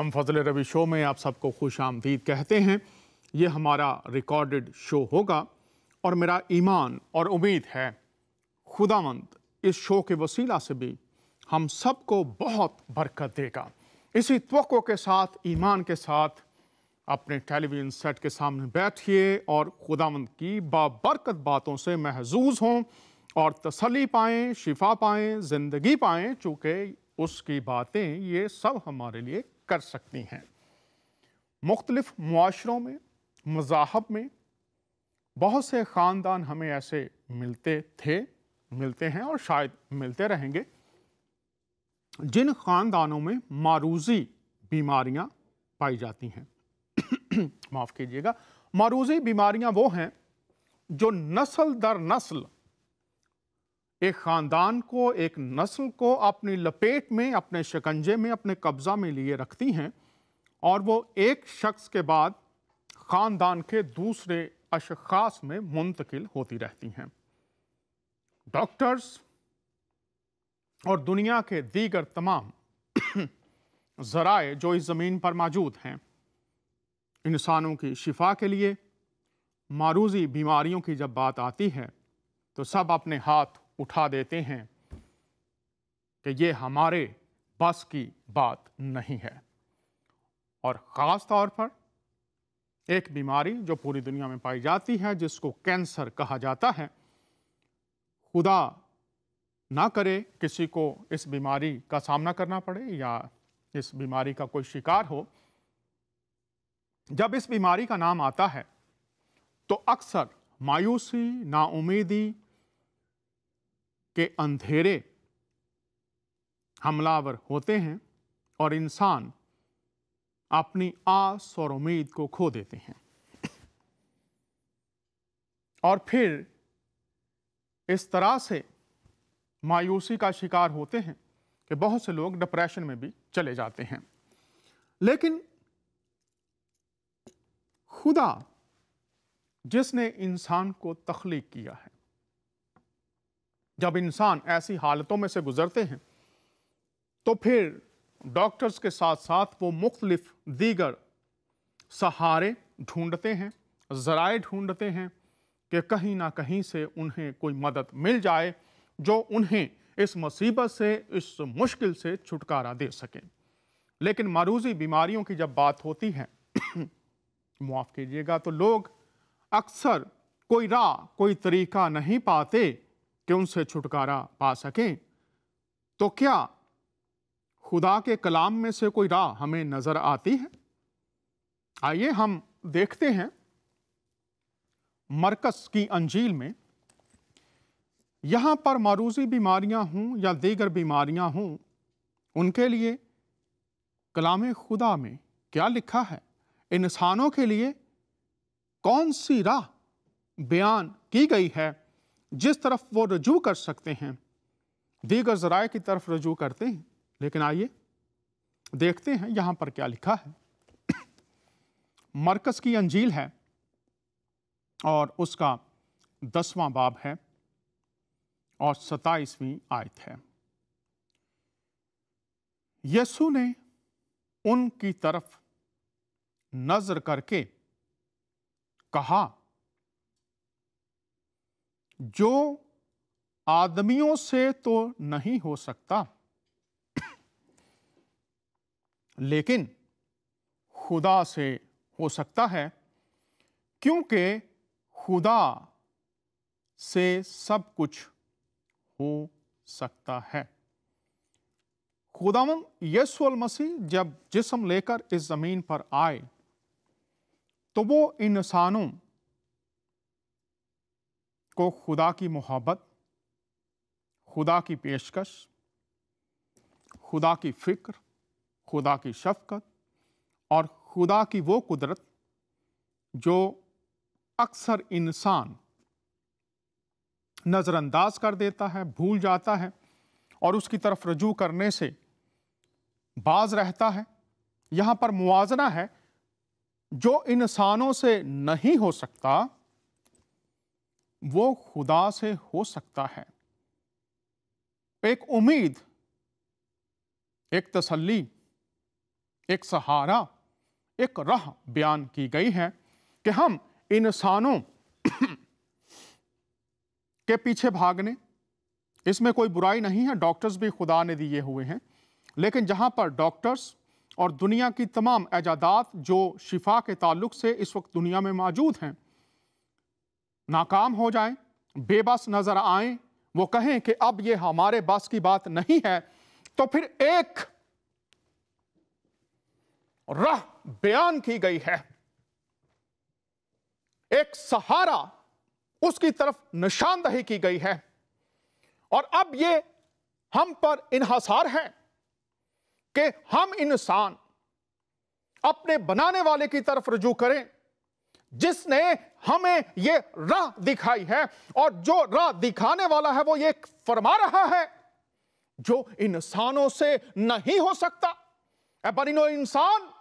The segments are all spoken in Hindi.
हम फजल रबी शो में आप सबको खुश आमदीद कहते हैं। ये हमारा रिकॉर्डेड शो होगा और मेरा ईमान और उम्मीद है खुदावंद इस शो के वसीला से भी हम सबको बहुत बरकत देगा। इसी तवक्को के साथ, ईमान के साथ अपने टेलीविज़न सेट के सामने बैठिए और खुदावंद की बाबरकत बातों से महजूज हों और तसल्ली पाएँ, शिफा पाएँ, ज़िंदगी पाएँ, चूँकि उसकी बातें ये सब हमारे लिए कर सकती हैं। मुख्तलिफ मुआशरों में, मज़ाहब में बहुत से ख़ानदान हमें ऐसे मिलते थे, मिलते हैं और शायद मिलते रहेंगे, जिन ख़ानदानों में मारूज़ी बीमारियां पाई जाती हैं। माफ़ कीजिएगा, मारूज़ी बीमारियां वो हैं जो नस्ल दर नस्ल एक ख़ानदान को, एक नस्ल को अपनी लपेट में, अपने शिकंजे में, अपने कब्ज़ा में लिए रखती हैं और वो एक शख्स के बाद ख़ानदान के दूसरे अशख़ास में मुंतकिल होती रहती हैं। डॉक्टर्स और दुनिया के दीगर तमाम ज़राए जो इस ज़मीन पर मौजूद हैं, इंसानों की शिफा के लिए मारूज़ी बीमारियों की जब बात आती है तो सब अपने हाथ उठा देते हैं कि ये हमारे बस की बात नहीं है। और ख़ास तौर पर एक बीमारी जो पूरी दुनिया में पाई जाती है, जिसको कैंसर कहा जाता है। खुदा ना करे किसी को इस बीमारी का सामना करना पड़े या इस बीमारी का कोई शिकार हो। जब इस बीमारी का नाम आता है तो अक्सर मायूसी, नाउमीदी के अंधेरे हमलावर होते हैं और इंसान अपनी आस और उम्मीद को खो देते हैं और फिर इस तरह से मायूसी का शिकार होते हैं कि बहुत से लोग डिप्रेशन में भी चले जाते हैं। लेकिन खुदा जिसने इंसान को तख्लीक किया है, जब इंसान ऐसी हालतों में से गुजरते हैं तो फिर डॉक्टर्स के साथ साथ वो मुख्तलिफ दीगर सहारे ढूंढते हैं, ज़राए ढूंढते हैं कि कहीं ना कहीं से उन्हें कोई मदद मिल जाए जो उन्हें इस मुसीबत से, इस मुश्किल से छुटकारा दे सके। लेकिन मारूज़ी बीमारियों की जब बात होती है माफ़ कीजिएगा, तो लोग अक्सर कोई राह, कोई तरीका नहीं पाते कि उनसे छुटकारा पा सकें। तो क्या खुदा के कलाम में से कोई राह हमें नजर आती है? आइए हम देखते हैं मरकस की अंजील में। यहां पर मारूज़ी बीमारियां हों या दीगर बीमारियां हों, उनके लिए कलाम खुदा में क्या लिखा है, इंसानों के लिए कौन सी राह बयान की गई है जिस तरफ वो रजू कर सकते हैं। दीगर ज़राए की तरफ रजू करते हैं, लेकिन आइए देखते हैं यहां पर क्या लिखा है। मरकस की अंजील है और उसका 10वां बाब है और 27वीं आयत है। यीशु ने उनकी तरफ नजर करके कहा, जो आदमियों से तो नहीं हो सकता, लेकिन खुदा से हो सकता है, क्योंकि खुदा से सब कुछ हो सकता है। खुदावंद यीशु मसीह जब जिस्म लेकर इस जमीन पर आए तो वो इंसानों को खुदा की मोहब्बत, खुदा की पेशकश, खुदा की फिक्र, खुदा की शफकत और खुदा की वो कुदरत जो अक्सर इंसान नज़रअंदाज कर देता है, भूल जाता है और उसकी तरफ रजू करने से बाज रहता है। यहां पर मुआजना है, जो इंसानों से नहीं हो सकता वो खुदा से हो सकता है। एक उम्मीद, एक तसल्ली, एक सहारा, एक राह बयान की गई है कि हम इंसानों के पीछे भागने, इसमें कोई बुराई नहीं है, डॉक्टर्स भी खुदा ने दिए हुए हैं, लेकिन जहां पर डॉक्टर्स और दुनिया की तमाम इजादात जो शिफा के ताल्लुक से इस वक्त दुनिया में मौजूद हैं, नाकाम हो जाएं, बेबस नजर आएं, वो कहें कि अब ये हमारे बस की बात नहीं है, तो फिर एक राह बयान की गई है, एक सहारा उसकी तरफ निशानदही की गई है। और अब ये हम पर इन्हसार है कि हम इंसान अपने बनाने वाले की तरफ रुजू करें, जिसने हमें ये राह दिखाई है। और जो राह दिखाने वाला है वो ये फरमा रहा है जो इंसानों से नहीं हो सकता। ऐ बनिनो इंसान,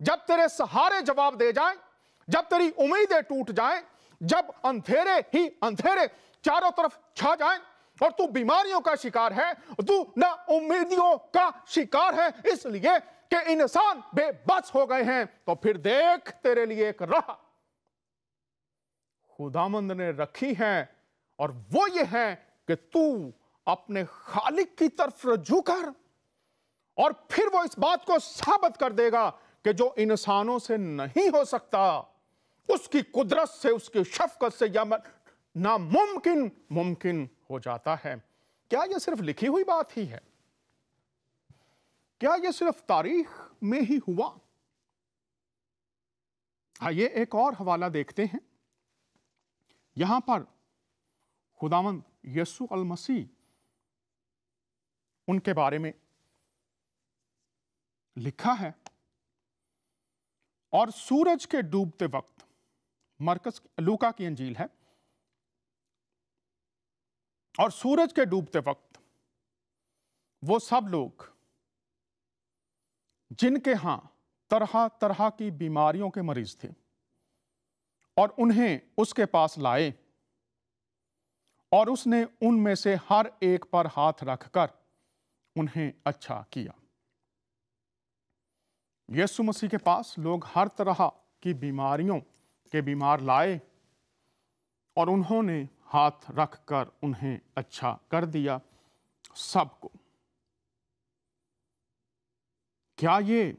जब तेरे सहारे जवाब दे जाएं, जब तेरी उम्मीदें टूट जाएं, जब अंधेरे ही अंधेरे चारों तरफ छा जाएं और तू बीमारियों का शिकार है, तू ना उम्मीदियों का शिकार है इसलिए कि इंसान बेबस हो गए हैं, तो फिर देख तेरे लिए एक राह खुदामंद ने रखी है। और वो ये है कि तू अपने खालिक की तरफ रुजू कर, और फिर वो इस बात को साबित कर देगा कि जो इंसानों से नहीं हो सकता, उसकी कुदरत से, उसकी शफकत से या नामुमकिन मुमकिन हो जाता है। क्या यह सिर्फ लिखी हुई बात ही है? क्या यह सिर्फ तारीख में ही हुआ? आइए एक और हवाला देखते हैं। यहां पर खुदावंद यीशु अल मसीह, उनके बारे में लिखा है, और सूरज के डूबते वक्त, मरकस लूका की अंजील है, और सूरज के डूबते वक्त वो सब लोग जिनके यहां तरह तरह की बीमारियों के मरीज थे और उन्हें उसके पास लाए, और उसने उनमें से हर एक पर हाथ रखकर उन्हें अच्छा किया। यीशु मसीह के पास लोग हर तरह की बीमारियों के बीमार लाए और उन्होंने हाथ रखकर उन्हें अच्छा कर दिया सबको। क्या ये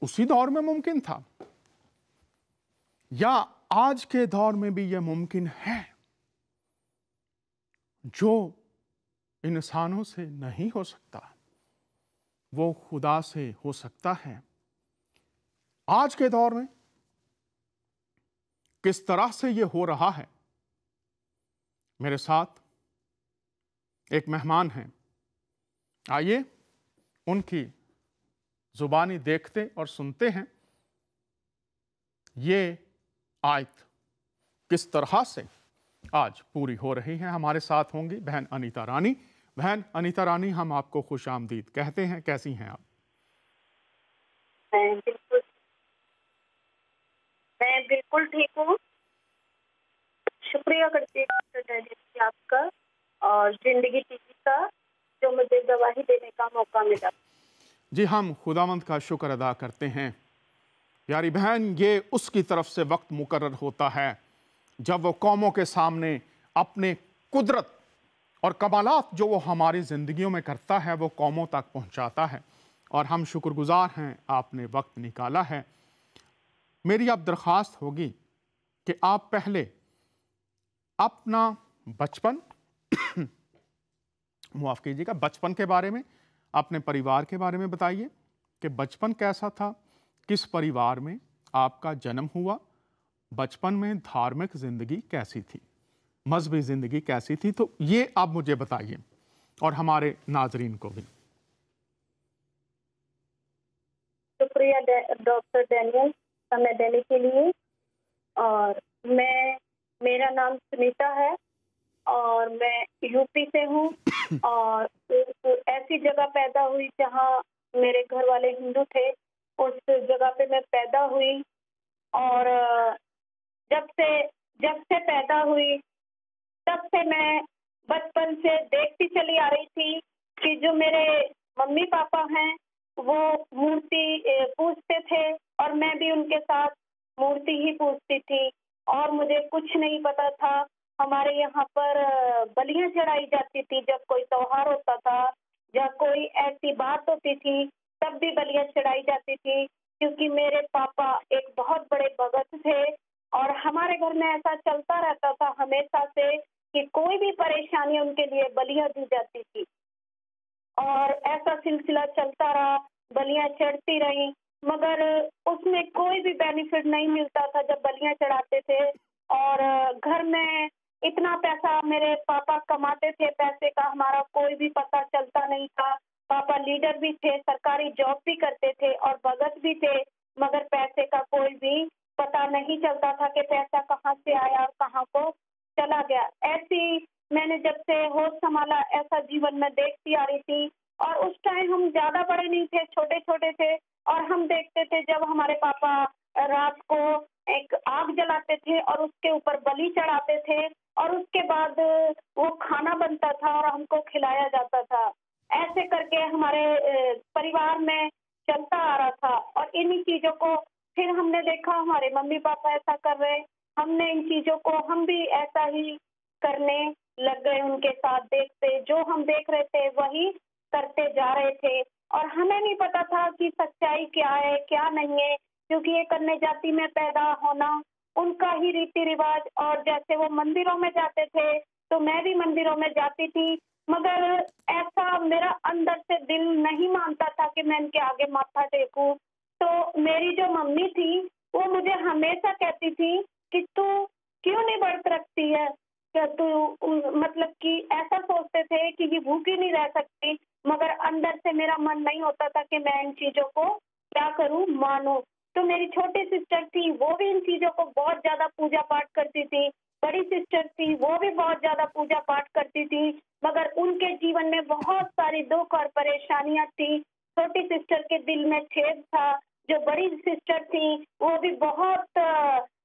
उसी दौर में मुमकिन था, या आज के दौर में भी यह मुमकिन है? जो इंसानों से नहीं हो सकता वो खुदा से हो सकता है। आज के दौर में किस तरह से यह हो रहा है? मेरे साथ एक मेहमान हैं, आइए उनकी जुबानी देखते और सुनते हैं ये आयत किस तरह से आज पूरी हो रही है। हमारे साथ होंगी बहन अनीता रानी। बहन अनीता रानी, हम आपको खुश आमदीद कहते हैं। कैसी हैं आप? मैं बिल्कुल ठीक हूँ। शुक्रिया करती हूँ डॉक्टर डैनियल आपका और जिंदगी टीवी का, जो मुझे गवाही देने का मौका मिला। जी, हम खुदावंद का शुक्र अदा करते हैं। प्यारी बहन, ये उसकी तरफ से वक्त मुकर्रर होता है जब वो कौमों के सामने अपने कुदरत और कमालात जो वो हमारी ज़िंदगियों में करता है वो कौमों तक पहुंचाता है, और हम शुक्रगुजार हैं आपने वक्त निकाला है। मेरी अब दरख्वास्त होगी कि आप पहले अपना बचपन माफ़ कीजिएगा, बचपन के बारे में, अपने परिवार के बारे में बताइए कि बचपन कैसा था, किस परिवार में आपका जन्म हुआ, बचपन में धार्मिक ज़िंदगी कैसी थी, मजहबी ज़िंदगी कैसी थी। तो ये आप मुझे बताइए और हमारे नाजरीन को भी। शुक्रिया डॉक्टर डैनियल समय देने के लिए। और मेरा नाम सुनीता है और मैं यूपी से हूँ और ऐसी जगह पैदा हुई जहाँ मेरे घर वाले हिंदू थे। उस जगह पे मैं पैदा हुई और जब से पैदा हुई तब से मैं बचपन से देखती चली आ रही थी कि जो मेरे मम्मी पापा हैं वो मूर्ति पूजते थे और मैं भी उनके साथ मूर्ति ही पूजती थी और मुझे कुछ नहीं पता था। हमारे यहाँ पर बलियाँ चढ़ाई जाती थी जब कोई त्योहार होता था या कोई ऐसी बात होती थी, तब भी बलियाँ चढ़ाई जाती थी, क्योंकि मेरे पापा एक बहुत बड़े भगत थे और हमारे घर में ऐसा चलता रहता था हमेशा से कि कोई भी परेशानी उनके लिए बलियाँ दी जाती थी। और ऐसा सिलसिला चलता रहा, बलियाँ चढ़ती रहीं, मगर उसमें कोई भी बेनिफिट नहीं मिलता था जब बलियाँ चढ़ाते थे। और घर में इतना पैसा मेरे पापा कमाते थे, पैसे का हमारा कोई भी पता चलता नहीं था। पापा लीडर भी थे, सरकारी जॉब भी करते थे और भगत भी थे, मगर पैसे का कोई भी पता नहीं चलता था कि पैसा कहाँ से आया और कहाँ को चला गया। ऐसी मैंने जब से होश संभाला ऐसा जीवन में देखती आ रही थी और उस टाइम हम ज़्यादा बड़े नहीं थे, छोटे-छोटे थे और हम देखते थे जब हमारे पापा रात को एक आग जलाते थे और उसके ऊपर बलि चढ़ाते थे और उसके बाद वो खाना बनता था और हमको खिलाया जाता था। ऐसे करके हमारे परिवार में चलता आ रहा था और इन्हीं चीज़ों को फिर हमने देखा हमारे मम्मी-पापा ऐसा कर रहे, हमने इन चीज़ों को हम भी ऐसा ही करने लग गए उनके साथ देखते, जो हम देख रहे थे वही करते जा रहे थे और हमें नहीं पता था कि सच्चाई क्या है, क्या नहीं है, क्योंकि एक अन्य जाति में पैदा होना उनका ही रीति-रिवाज और जैसे वो मंदिरों में जाते थे, तो मैं भी मंदिरों में जाती थी, मगर ऐसा मेरा अंदर से दिल नहीं मानता था कि मैं इनके आगे माथा टेकूँ। तो मेरी जो मम्मी थी, वो मुझे हमेशा कहती थी कि तू क्यों नहीं व्रत रखती है? क्या तू मतलब कि ऐसा सोचते थे कि ये भूखी नहीं रह सकती, मगर अंदर से मेरा मन नहीं होता था कि मैं इन चीज़ों को क्या करूँ, मानूँ। तो मेरी छोटी सिस्टर थी, वो भी इन चीज़ों को बहुत ज़्यादा पूजा-पाठ करती थी। बड़ी सिस्टर थी, वो भी बहुत ज़्यादा पूजा-पाठ करती थी, मगर उनके जीवन में बहुत सारी दुःख और परेशानियाँ थी। छोटी सिस्टर के दिल में छेद था, जो बड़ी सिस्टर थी, वो भी बहुत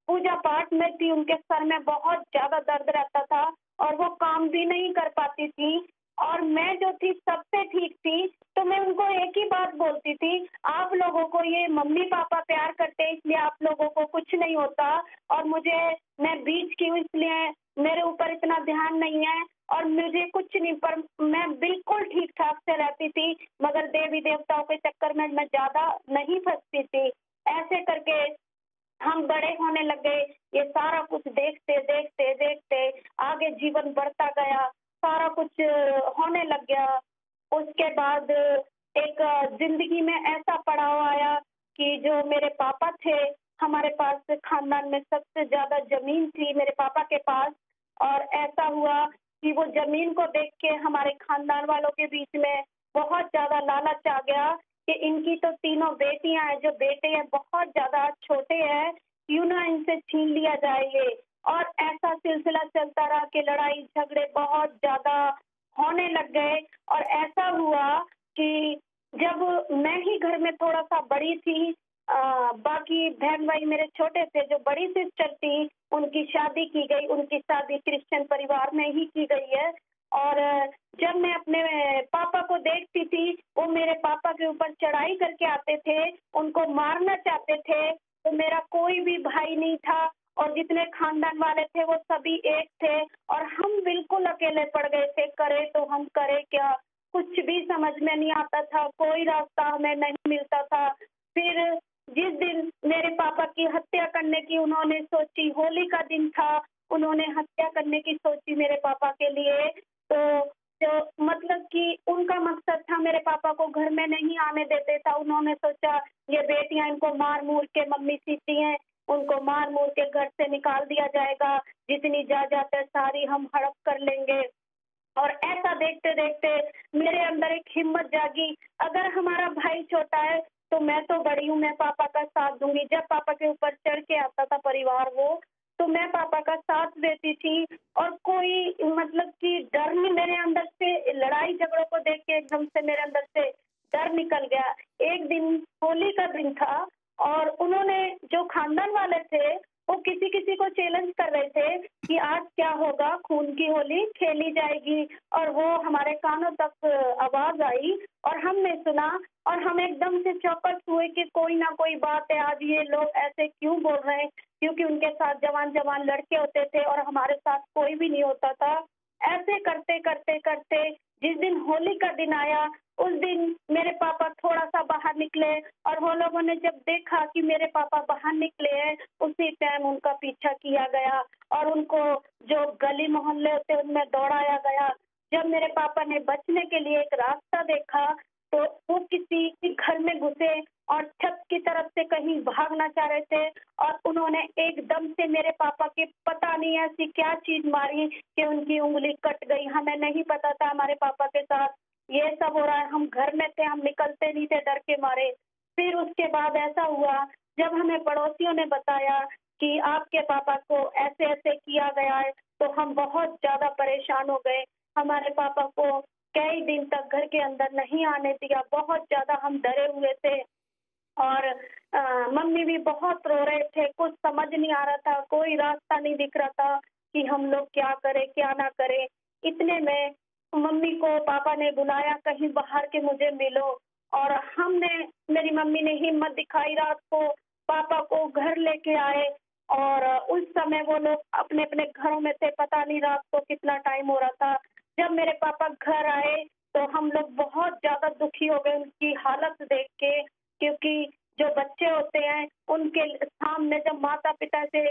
पूजा पाठ में थी, उनके सर में बहुत ज़्यादा दर्द रहता था और वो काम भी नहीं कर पाती थी और मैं जो थी सबसे ठीक थी, तो मैं उनको एक ही बात बोलती थी, आप लोगों को ये मम्मी-पापा प्यार करते हैं इसलिए आप लोगों को कुछ नहीं होता और मैं बीच की हूँ इसलिए मेरे ऊपर इतना ध्यान नहीं है और मुझे कुछ नहीं, पर मैं बिल्कुल ठीक-ठाक से रहती थी, मगर देवी-देवताओं के चक्कर में मैं ज़्यादा नहीं फँसती थी। ऐसे करके हम बड़े होने लग गए, ये सारा कुछ देखते आगे जीवन बढ़ता गया, सारा कुछ होने लग गया। उसके बाद एक ज़िंदगी में ऐसा पड़ाव आया कि जो मेरे पापा थे, हमारे पास खानदान में सबसे ज़्यादा ज़मीन थी मेरे पापा के पास और ऐसा हुआ कि वो ज़मीन को देख के हमारे खानदान वालों के बीच में बहुत ज़्यादा लालच आ गया कि इनकी तो तीनों बेटियां हैं, जो बेटे हैं बहुत ज़्यादा छोटे हैं, क्यों ना इनसे छीन लिया जाए ये। और ऐसा सिलसिला चलता रहा कि लड़ाई झगड़े बहुत ज़्यादा होने लग गए और ऐसा हुआ कि जब मैं ही घर में थोड़ा-सा बड़ी थी, बाकी बहन-भाई मेरे छोटे थे, जो बड़ी सिस्टर थी, उनकी शादी की गई, उनकी शादी क्रिश्चियन परिवार में ही की गई है और जब मैं अपने पापा को देखती थी, वो मेरे पापा के ऊपर चढ़ाई करके आते थे, उनको मारना चाहते थे, तो मेरा कोई भी भाई नहीं था और जितने खानदान वाले थे वो सभी एक थे और हम बिल्कुल अकेले पड़ गए थे, करें तो हम करें क्या? कुछ भी समझ में नहीं आता था, कोई रास्ता हमें नहीं मिलता था। फिर जिस दिन मेरे पापा की हत्या करने की उन्होंने सोची, होली का दिन था, उन्होंने हत्या करने की सोची मेरे पापा के लिए, तो जो मतलब कि उनका मकसद था मेरे पापा को घर में नहीं आने देते था। उन्होंने सोचा ये बेटियाँ इनको मार-मूर के मम्मी सीती हैं, उनको मार-मूर के घर से निकाल दिया जाएगा, जितनी जायदाद है सारी हम हड़प कर लेंगे। और ऐसा देखते-देखते मेरे अंदर एक हिम्मत जागी, अगर हमारा भाई छोटा है, तो मैं तो बड़ी हूँ, मैं पापा का साथ दूँगी। जब पापा के ऊपर चढ़ के आता था परिवार वो, तो मैं पापा का साथ देती थी और कोई मतलब कि डर नहीं मेरे अंदर से, लड़ाई झगड़ों को देख के एकदम से मेरे अंदर से डर निकल गया। एक दिन होली का दिन था और उन्होंने जो खानदान वाले थे, वो किसी-किसी को चैलेंज कर रहे थे कि आज क्या होगा, खून की होली खेली जाएगी और वो हमारे कानों तक आवाज़ आई और और हमने सुना और हम एकदम से चौकस हुए कि कोई ना कोई बात है, आज ये लोग ऐसे क्यों बोल रहे हैं, क्योंकि उनके साथ जवान जवान लड़के होते थे और हमारे साथ कोई भी नहीं होता था। ऐसे करते करते करते जिस दिन होली का दिन आया, उस दिन मेरे पापा थोड़ा सा बाहर निकले और वो लोगों ने जब देखा कि मेरे पापा बाहर निकले हैं, उसी टाइम उनका पीछा किया गया और उनको जो गली मोहल्ले होते हैं उनमें दौड़ाया गया। जब मेरे पापा ने बचने के लिए एक रास्ता देखा, तो वो किसी के घर में घुसे और छत की तरफ से कहीं भागना चाह रहे थे और उन्होंने एकदम से मेरे पापा के पता नहीं ऐसी क्या चीज मारी कि उनकी उंगली कट गई। हमें नहीं पता था हमारे पापा के साथ ये सब हो रहा है, हम घर में थे, हम निकलते नहीं थे डर के मारे। फिर उसके बाद ऐसा हुआ, जब हमें पड़ोसियों ने बताया कि आपके पापा को ऐसे ऐसे किया गया है, तो हम बहुत ज्यादा परेशान हो गए। हमारे पापा को कई दिन तक घर के अंदर नहीं आने दिया, बहुत ज्यादा हम डरे हुए थे और मम्मी भी बहुत रो रहे थे, कुछ समझ नहीं आ रहा था, कोई रास्ता नहीं दिख रहा था कि हम लोग क्या करें क्या ना करें। इतने में मम्मी को पापा ने बुलाया कहीं बाहर के मुझे मिलो, और मेरी मम्मी ने हिम्मत दिखाई, रात को पापा को घर लेके आए और उस समय वो लोग अपने अपने घरों में थे, पता नहीं रात को कितना टाइम हो रहा था। जब मेरे पापा घर आए तो हम लोग बहुत ज्यादा दुखी हो गए उनकी हालत देख के, क्योंकि जो बच्चे होते हैं उनके सामने जब माता पिता से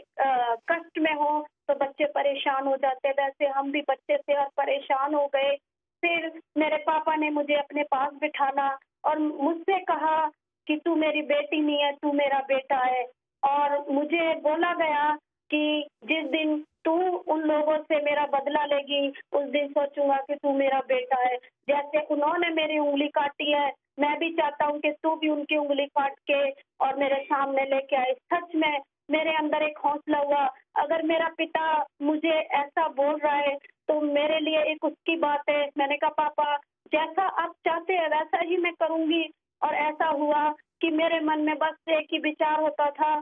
कष्ट में हो तो बच्चे परेशान हो जाते हैं, वैसे हम भी बच्चे थे और परेशान हो गए। फिर मेरे पापा ने मुझे अपने पास बिठाना और मुझसे कहा कि तू मेरी बेटी नहीं है, तू मेरा बेटा है। और मुझे बोला गया कि जिस दिन तू उन लोगों से मेरा बदला लेगी, उस दिन सोचूंगा कि तू मेरा बेटा है। जैसे उन्होंने मेरी उंगली काटी है, मैं भी चाहता हूँ कि तू भी उनकी उंगली काट के और मेरे सामने लेके आए। सच में मेरे अंदर एक हौसला हुआ, अगर मेरा पिता मुझे ऐसा बोल रहा है तो मेरे लिए एक उसकी बात है। मैंने कहा पापा, जैसा आप चाहते हैं वैसा ही मैं करूंगी। और ऐसा हुआ कि मेरे मन में बस एक ही विचार होता था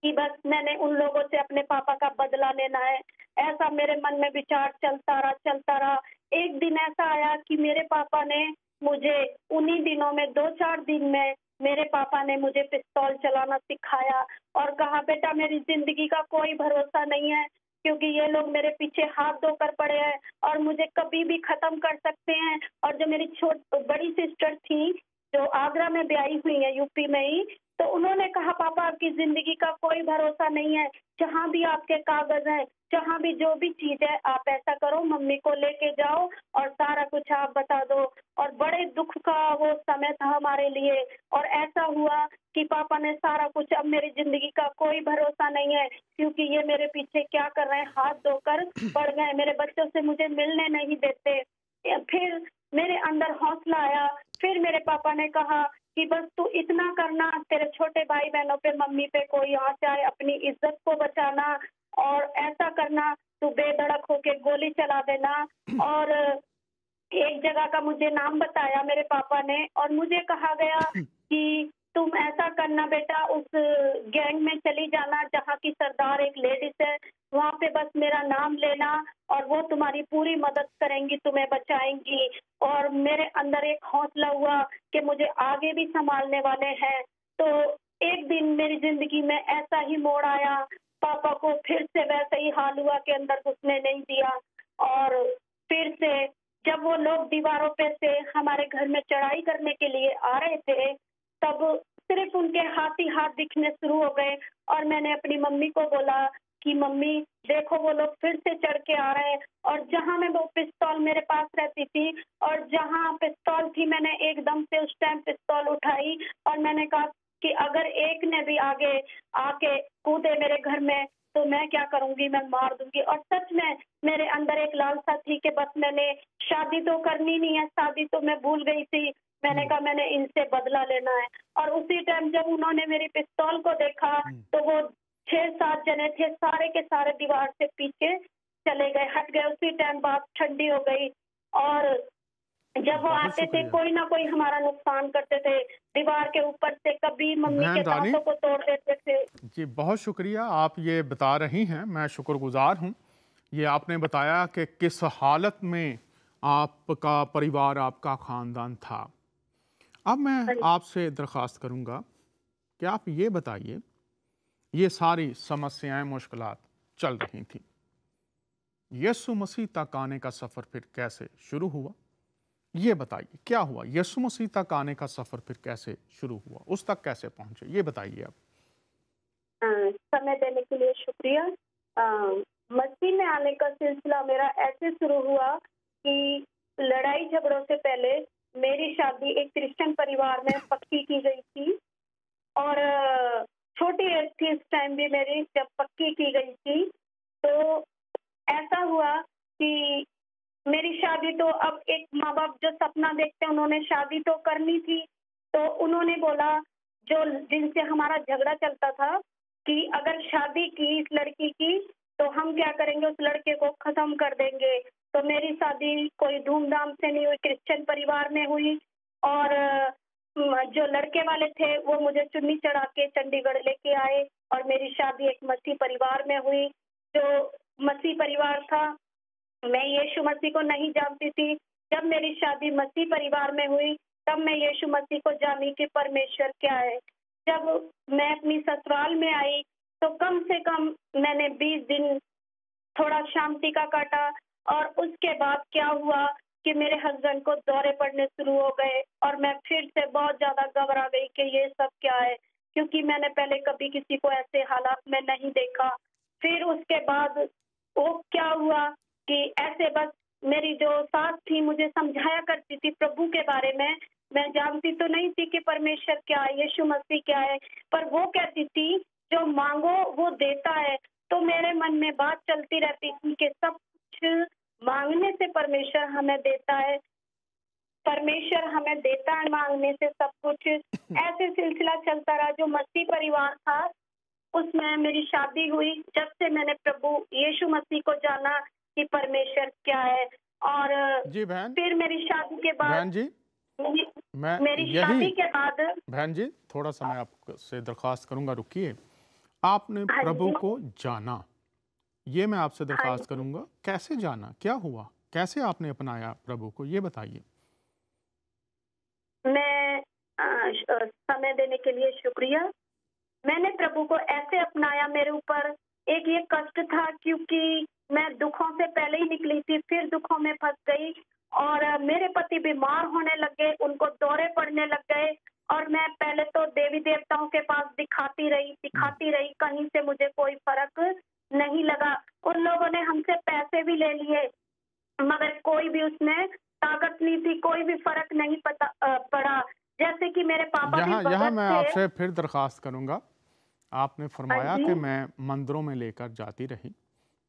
कि बस मैंने उन लोगों से अपने पापा का बदला लेना है। ऐसा मेरे मन में विचार चलता रहा। एक दिन ऐसा आया कि मेरे पापा ने मुझे उन्हीं दिनों में 2-4 दिन में मेरे पापा ने मुझे पिस्तौल चलाना सिखाया और कहा बेटा मेरी जिंदगी का कोई भरोसा नहीं है, क्योंकि ये लोग मेरे पीछे हाथ धोकर पड़े हैं और मुझे कभी भी खत्म कर सकते हैं। और जो मेरी बड़ी सिस्टर थी जो आगरा में ब्याही हुई है, यूपी में ही, तो उन्होंने कहा पापा आपकी जिंदगी का कोई भरोसा नहीं है, जहाँ भी आपके कागज हैं, जहाँ भी जो भी चीज है आप ऐसा करो, मम्मी को लेके जाओ और सारा कुछ आप बता दो। और बड़े दुख का वो समय था हमारे लिए। और ऐसा हुआ कि पापा ने सारा कुछ, अब मेरी जिंदगी का कोई भरोसा नहीं है, क्योंकि ये मेरे पीछे क्या कर रहे हैं, हाथ धोकर पड़ गए, मेरे बच्चों से मुझे मिलने नहीं देते। फिर मेरे अंदर हौसला आया। फिर मेरे पापा ने कहा कि बस तू इतना करना, तेरे छोटे भाई बहनों पे मम्मी पे कोई आ जाए, अपनी इज्जत को बचाना और ऐसा करना, तू बेधड़क होके गोली चला देना। और एक जगह का मुझे नाम बताया मेरे पापा ने और मुझे कहा गया कि तुम ऐसा करना बेटा, उस गैंग में चली जाना जहाँ की सरदार एक लेडीज है, वहाँ पे बस मेरा नाम लेना और वो तुम्हारी पूरी मदद करेंगी, तुम्हें बचाएंगी। और मेरे अंदर एक हौसला हुआ कि मुझे आगे भी संभालने वाले हैं। तो एक दिन मेरी जिंदगी में ऐसा ही मोड़ आया, पापा को फिर से वैसा ही हाल हुआ कि अंदर घुसने नहीं दिया। और फिर से जब वो लोग दीवारों पे से हमारे घर में चढ़ाई करने के लिए आ रहे थे, तब सिर्फ उनके हाथ ही हाथ दिखने शुरू हो गए। और मैंने अपनी मम्मी को बोला कि मम्मी देखो वो लोग फिर से चढ़ के आ रहे हैं। और जहां मैं वो पिस्तौल मेरे पास रहती थी और जहां पिस्तौल थी, मैंने एकदम से उस टाइम पिस्तौल उठाई और मैंने कहा कि अगर एक ने भी आगे आके कूदे मेरे घर में तो मैं क्या करूंगी, मैं मार दूंगी। और सच में मेरे अंदर एक लालसा थी कि बस मैंने शादी तो करनी नहीं है, शादी तो मैं भूल गई थी। मैंने कहा मैंने इनसे बदला लेना है। और उसी टाइम जब उन्होंने मेरी पिस्तौल को देखा तो वो 6-7 जने थे, सारे के सारे दीवार से पीछे चले गए, हट गए। उसी टाइम बात ठंडी हो गई। और जब वो बहुत आते थे शुक्रिया कोई ना कोई हमारा नुकसान करते थे, दीवार के ऊपर से कभी मम्मी के बहन रानी। दांतों को तोड़ देते थे। जी बहुत शुक्रिया, आप ये बता रही हैं, मैं शुक्रगुजार हूँ। ये आपने बताया कि किस हालत में आपका परिवार, आपका ख़ानदान था। अब मैं हाँ जी। आपसे दरख्वास्त करूंगा कि आप ये बताइए, ये सारी समस्याएं, मुश्किलात चल रही थी, यीशु मसीह तक आने का सफर फिर कैसे शुरू हुआ? ये बताइए क्या हुआ? यीशु मसीह तक आने का सफर फिर कैसे शुरू हुआ? उस तक कैसे पहुंचे? ये बताइए आप। समय देने के लिए शुक्रिया। मसीह में आने का सिलसिला मेरा ऐसे शुरू हुआ कि लड़ाई झगड़ों से पहले मेरी शादी एक क्रिश्चियन परिवार में पक्की की गई थी। और छोटी एज थी उस टाइम भी मेरी, जब पक्की की गई थी। तो ऐसा हुआ कि मेरी शादी तो, अब एक माँ बाप जो सपना देखते हैं, उन्होंने शादी तो करनी थी। तो उन्होंने बोला, जो जिनसे हमारा झगड़ा चलता था, कि अगर शादी की इस लड़की की तो हम क्या करेंगे, उस लड़के को खत्म कर देंगे। तो मेरी शादी कोई धूमधाम से नहीं हुई, क्रिश्चियन परिवार में हुई। और जो लड़के वाले थे वो मुझे चुन्नी चढ़ा के चंडीगढ़ लेके आए और मेरी शादी एक मसीह परिवार में हुई। जो मसीह परिवार था, मैं यीशु मसीह को नहीं जानती थी। जब मेरी शादी मसीह परिवार में हुई, तब मैं यीशु मसीह को जानी कि परमेश्वर क्या है। जब मैं अपनी ससुराल में आई, तो कम से कम मैंने 20 दिन थोड़ा शांति का काटा। और उसके बाद क्या हुआ कि मेरे हस्बैंड को दौरे पड़ने शुरू हो गए और मैं फिर से बहुत ज़्यादा घबरा गई कि ये सब क्या है, क्योंकि मैंने पहले कभी किसी को ऐसे हालात में नहीं देखा। फिर उसके बाद वो क्या हुआ कि ऐसे बस, मेरी जो सास थी मुझे समझाया करती थी प्रभु के बारे में। मैं जानती तो नहीं थी कि परमेश्वर क्या है, यीशु मसीह क्या है, पर वो कहती थी जो मांगो वो देता है। तो मेरे मन में बात चलती रहती थी कि सब कुछ मांगने से परमेश्वर हमें देता है, परमेश्वर हमें देता है मांगने से सब कुछ। ऐसे सिलसिला चलता रहा। जो मसीह परिवार था, उसमें मेरी शादी हुई जब से मैंने प्रभु यीशु मसीह को जाना कि परमेश्वर क्या है। और जी बहन, फिर मेरी शादी के बाद, बहन जी, मैं मेरी यही शादी के बाद, बहन जी, थोड़ा सा मैं आपसे दरख्वास्त करूंगा, रुकिए। आपने हाँ प्रभु जी, को जाना, ये मैं आपसे हाँ दरख्वास्त जी, करूंगा। कैसे जाना, क्या हुआ, कैसे आपने अपनाया प्रभु को, ये बताइए। मैं समय देने के लिए शुक्रिया। मैंने प्रभु को ऐसे अपनाया, मेरे ऊपर एक ये कष्ट था क्योंकि मैं दुखों से पहले ही निकली थी, फिर दुखों में फंस गई। और मेरे पति बीमार होने लगे, उनको दौरे पड़ने लग गए। और मैं पहले तो देवी देवताओं के पास दिखाती रही, कहीं से मुझे कोई फर्क नहीं लगा। उन लोगों ने हमसे पैसे भी ले लिए, मगर कोई भी उसमें ताकत नहीं थी, कोई भी फर्क नहीं पड़ा। जैसे कि मेरे पापा भी यहाँ यहाँ भगत मैं थे। आपसे फिर दरख्वास्त करूंगा। आपने हाँ फरमाया जी। कि मैं मंदिरों में लेकर जाती रही,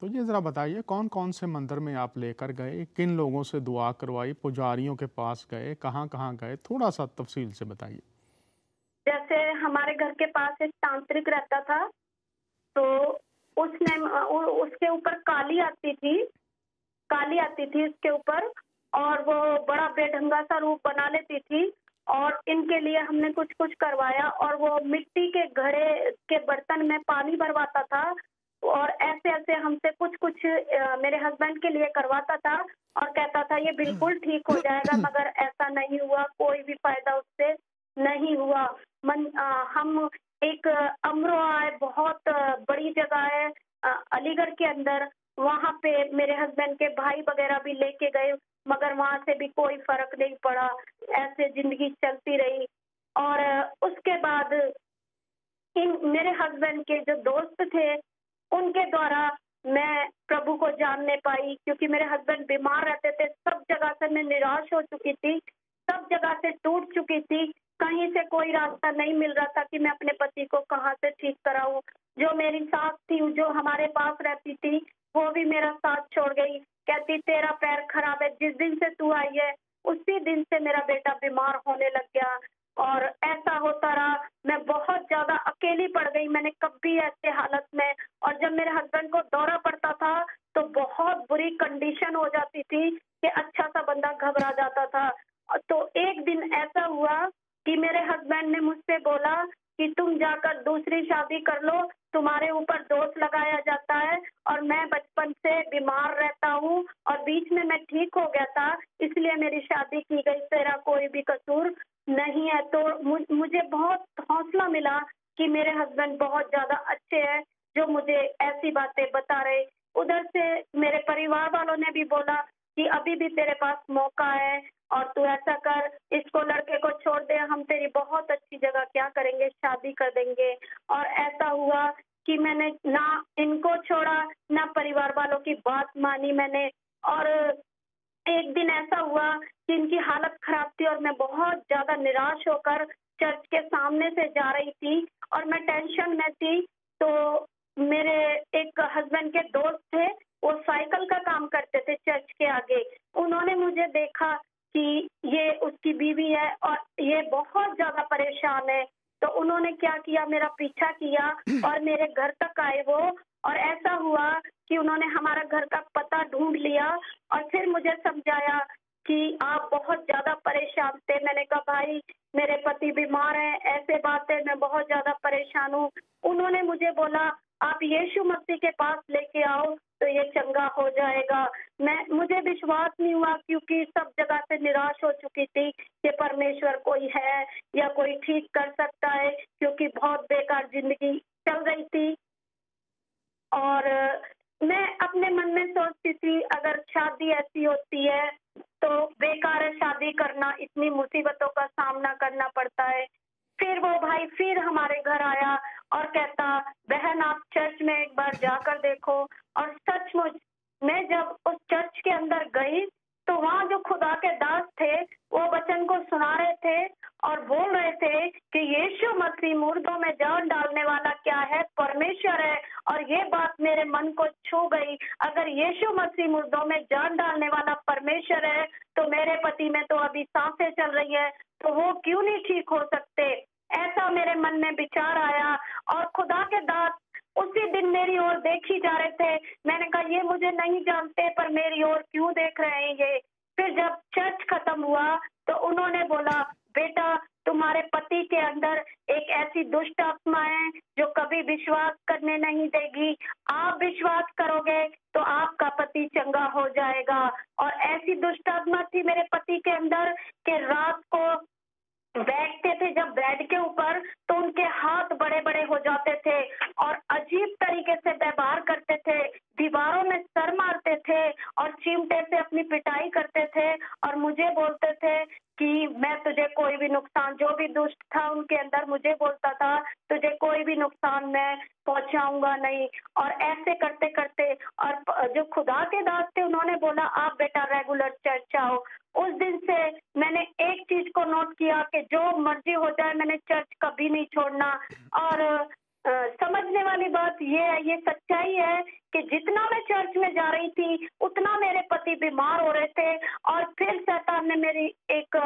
तो ये ज़रा बताइए कौन कौन से मंदिर में आप लेकर गए, किन लोगों से दुआ करवाई, पुजारियों के पास गए, कहाँ कहाँ गए, थोड़ा सा तफसील से बताइए। जैसे हमारे घर के पास एक तांत्रिक रहता था, तो उसने उसके ऊपर काली आती थी उसके ऊपर। और वो बड़ा बेढंगा सा रूप बना लेती थी। और इनके लिए हमने कुछ कुछ करवाया, और वो मिट्टी के घड़े के बर्तन में पानी भरवाता था। और ऐसे ऐसे हमसे कुछ कुछ मेरे हस्बैंड के लिए करवाता था और कहता था ये बिल्कुल ठीक हो जाएगा, मगर ऐसा नहीं हुआ, कोई भी फायदा उससे नहीं हुआ। हम एक अमरोहा है, बहुत बड़ी जगह है अलीगढ़ के अंदर, वहाँ पे मेरे हस्बैंड के भाई वगैरह भी लेके गए, मगर वहाँ से भी कोई फर्क नहीं पड़ा। ऐसे जिंदगी चलती रही। और उसके बाद इन मेरे हस्बैंड के जो दोस्त थे, उनके द्वारा मैं प्रभु को जानने पाई, क्योंकि मेरे हस्बैंड बीमार रहते थे। सब जगह से मैं निराश हो चुकी थी, सब जगह से टूट चुकी थी। कहीं से कोई रास्ता नहीं मिल रहा था कि मैं अपने पति को कहाँ से ठीक कराऊं। जो मेरी सास थी, जो हमारे पास रहती थी, वो भी मेरा साथ छोड़ गई। कहती तेरा पैर खराब है, जिस दिन से तू आई है उसी दिन से मेरा बेटा बीमार होने लग गया। और ऐसा होता रहा, मैं बहुत ज्यादा अकेली पड़ गई। मैंने कभी ऐसे हालत में, और जब मेरे हस्बैंड को दौरा पड़ता था तो बहुत बुरी कंडीशन हो जाती थी कि अच्छा सा बंदा घबरा जाता था। तो एक दिन ऐसा हुआ कि मेरे हस्बैंड ने मुझसे बोला कि तुम जाकर दूसरी शादी कर लो, तुम्हारे ऊपर दोष लगाया जाता है। और मैं बचपन से बीमार रहता हूँ और बीच में मैं ठीक हो गया था, इसलिए मेरी शादी की गई, तेरा कोई भी कसूर नहीं है। तो मुझे बहुत हौसला मिला कि मेरे हस्बैंड बहुत ज़्यादा अच्छे हैं, जो मुझे ऐसी बातें बता रहे। उधर से मेरे परिवार वालों ने भी बोला कि अभी भी तेरे पास मौका है और तू ऐसा कर, इसको लड़के को छोड़ दे, हम तेरी बहुत अच्छी जगह क्या करेंगे, शादी कर देंगे। और ऐसा हुआ कि मैंने ना इनको छोड़ा, ना परिवार वालों की बात मानी मैंने। और एक दिन ऐसा हुआ कि इनकी हालत खराब थी और मैं बहुत ज़्यादा निराश होकर चर्च के सामने से जा रही थी और मैं टेंशन में थी। तो मेरे एक हस्बैंड के दोस्त थे, वो साइकिल का काम करते थे चर्च के आगे। उन्होंने मुझे देखा कि ये उसकी बीवी है और ये बहुत ज़्यादा परेशान है। तो उन्होंने क्या किया, मेरा पीछा किया और मेरे घर तक आए वो। और ऐसा हुआ कि उन्होंने हमारा घर का पता ढूँढ लिया और फिर मुझे समझाया कि आप बहुत ज़्यादा परेशान थे। मैंने कहा भाई, मेरे पति बीमार हैं, ऐसे बात है, मैं बहुत ज़्यादा परेशान हूँ। उन्होंने मुझे बोला आप यीशु मसीह के पास लेके आओ तो ये चंगा हो जाएगा। मुझे विश्वास नहीं हुआ क्योंकि सब जगह से निराश हो चुकी थी कि परमेश्वर कोई है या कोई ठीक कर सकता है, क्योंकि बहुत बेकार ज़िंदगी चल रही थी। और मैं अपने मन में सोचती थी अगर शादी ऐसी होती है तो बेकार है शादी करना, इतनी मुसीबतों का सामना करना पड़ता है। फिर वो भाई फिर हमारे घर आया और कहता, बहन आप चर्च में एक बार जाकर देखो। और सचमुच मैं जब उस चर्च के अंदर गई तो वहाँ जो खुदा के दास थे वो वचन को सुना रहे थे और बोल रहे थे कि यीशु मसीह मुर्दों में जान डालने वाला क्या है, परमेश्वर है। और ये बात मेरे मन को छू गई। अगर यीशु मसीह मुर्दों में जान डालने वाला परमेश्वर है तो मेरे पति में तो अभी सांसें चल रही है, तो वो क्यों नहीं ठीक हो सकते। ऐसा मेरे मन में विचार आया और खुदा के दास उसी दिन मेरी ओर देख ही जा रहे थे। मैंने कहा ये मुझे नहीं जानते पर मेरी ओर क्यों देख रहे हैं ये। फिर जब चर्च खत्म हुआ तो उन्होंने बोला, बेटा तुम्हारे पति के अंदर एक ऐसी दुष्ट आत्मा है जो कभी विश्वास करने नहीं देगी। आप विश्वास करोगे तो आपका पति चंगा हो जाएगा। और ऐसी दुष्ट आत्मा थी मेरे पति के अंदर कि रात को बैठते थे जब बेड के ऊपर तो उनके हाथ बड़े बड़े हो जाते थे और अजीब तरीके से व्यवहार करते थे, दीवारों में सर मारते थे और चिमटे से अपनी पिटाई करते थे और मुझे बोलते थे कि मैं तुझे कोई भी नुकसान, जो भी दुष्ट था उनके अंदर मुझे बोलता था तुझे कोई भी नुकसान मैं पहुंचाऊंगा नहीं। और ऐसे करते करते और जो खुदा के दास थे उन्होंने बोला आप बेटा रेगुलर चर्च आओ। उस दिन से मैंने एक चीज को नोट किया कि जो मर्जी हो जाए मैंने चर्च कभी नहीं छोड़ना। और समझने वाली बात ये है, ये सच्चाई है कि जितना मैं चर्च में जा रही थी उतना मेरे पति बीमार हो रहे थे। और फिर शैतान ने मेरी एक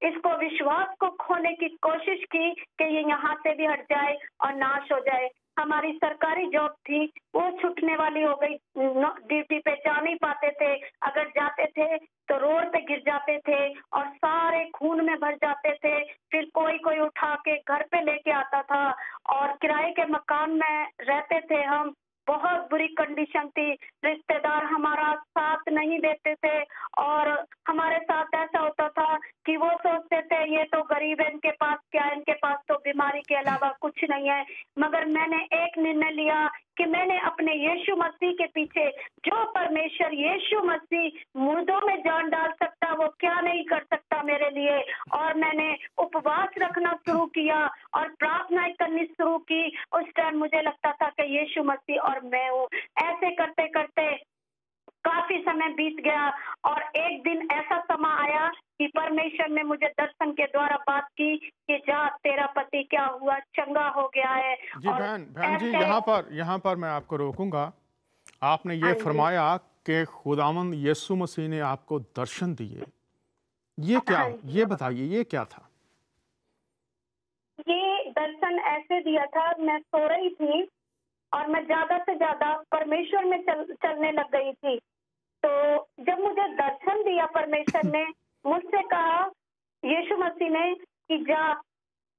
इसको विश्वास को खोने की कोशिश की कि ये यहाँ से भी हट जाए और नाश हो जाए। हमारी सरकारी जॉब थी वो छूटने वाली हो गई, ड्यूटी पे जा नहीं पाते थे, अगर जाते थे तो रोड पे गिर जाते थे और सारे खून में भर जाते थे। फिर कोई कोई उठा के घर पे लेके आता था और किराए के मकान में रहते थे हम। बहुत बुरी कंडीशन थी, रिश्तेदार हमारा साथ नहीं देते थे और हमारे साथ ऐसा होता था कि वो सोचते थे ये तो गरीब है, इनके पास क्या है, इनके पास तो बीमारी के अलावा कुछ नहीं है। मगर मैंने एक निर्णय लिया कि मैंने अपने यीशु मसीह के पीछे, जो परमेश्वर यीशु मसीह मुर्दों में जान डाल सकता वो क्या नहीं कर सकता मेरे लिए। और मैंने उपवास रखना शुरू किया और प्रार्थनाएं करनी शुरू की। उस टाइम मुझे लगता था कि यीशु मसीह और मैं हूँ। ऐसे करते करते काफी समय बीत गया और एक दिन ऐसा समय आया कि परमेश्वर ने मुझे दर्शन के द्वारा बात की कि जा तेरा पति क्या हुआ, चंगा हो गया है। जी और बहन जी, ऐसे यहाँ पर मैं आपको रोकूंगा। आपने ये हाँ जी, फरमाया कि खुदावंद यीशु मसीह ने आपको दर्शन दिए, ये क्या, हाँ जी। ये बताइए ये क्या था। ये दर्शन ऐसे दिया था, मैं सो रही थी और मैं ज्यादा से ज्यादा परमेश्वर में चलने लग गई थी। तो जब मुझे दर्शन दिया परमेश्वर ने, मुझसे कहा यीशु मसीह ने कि जा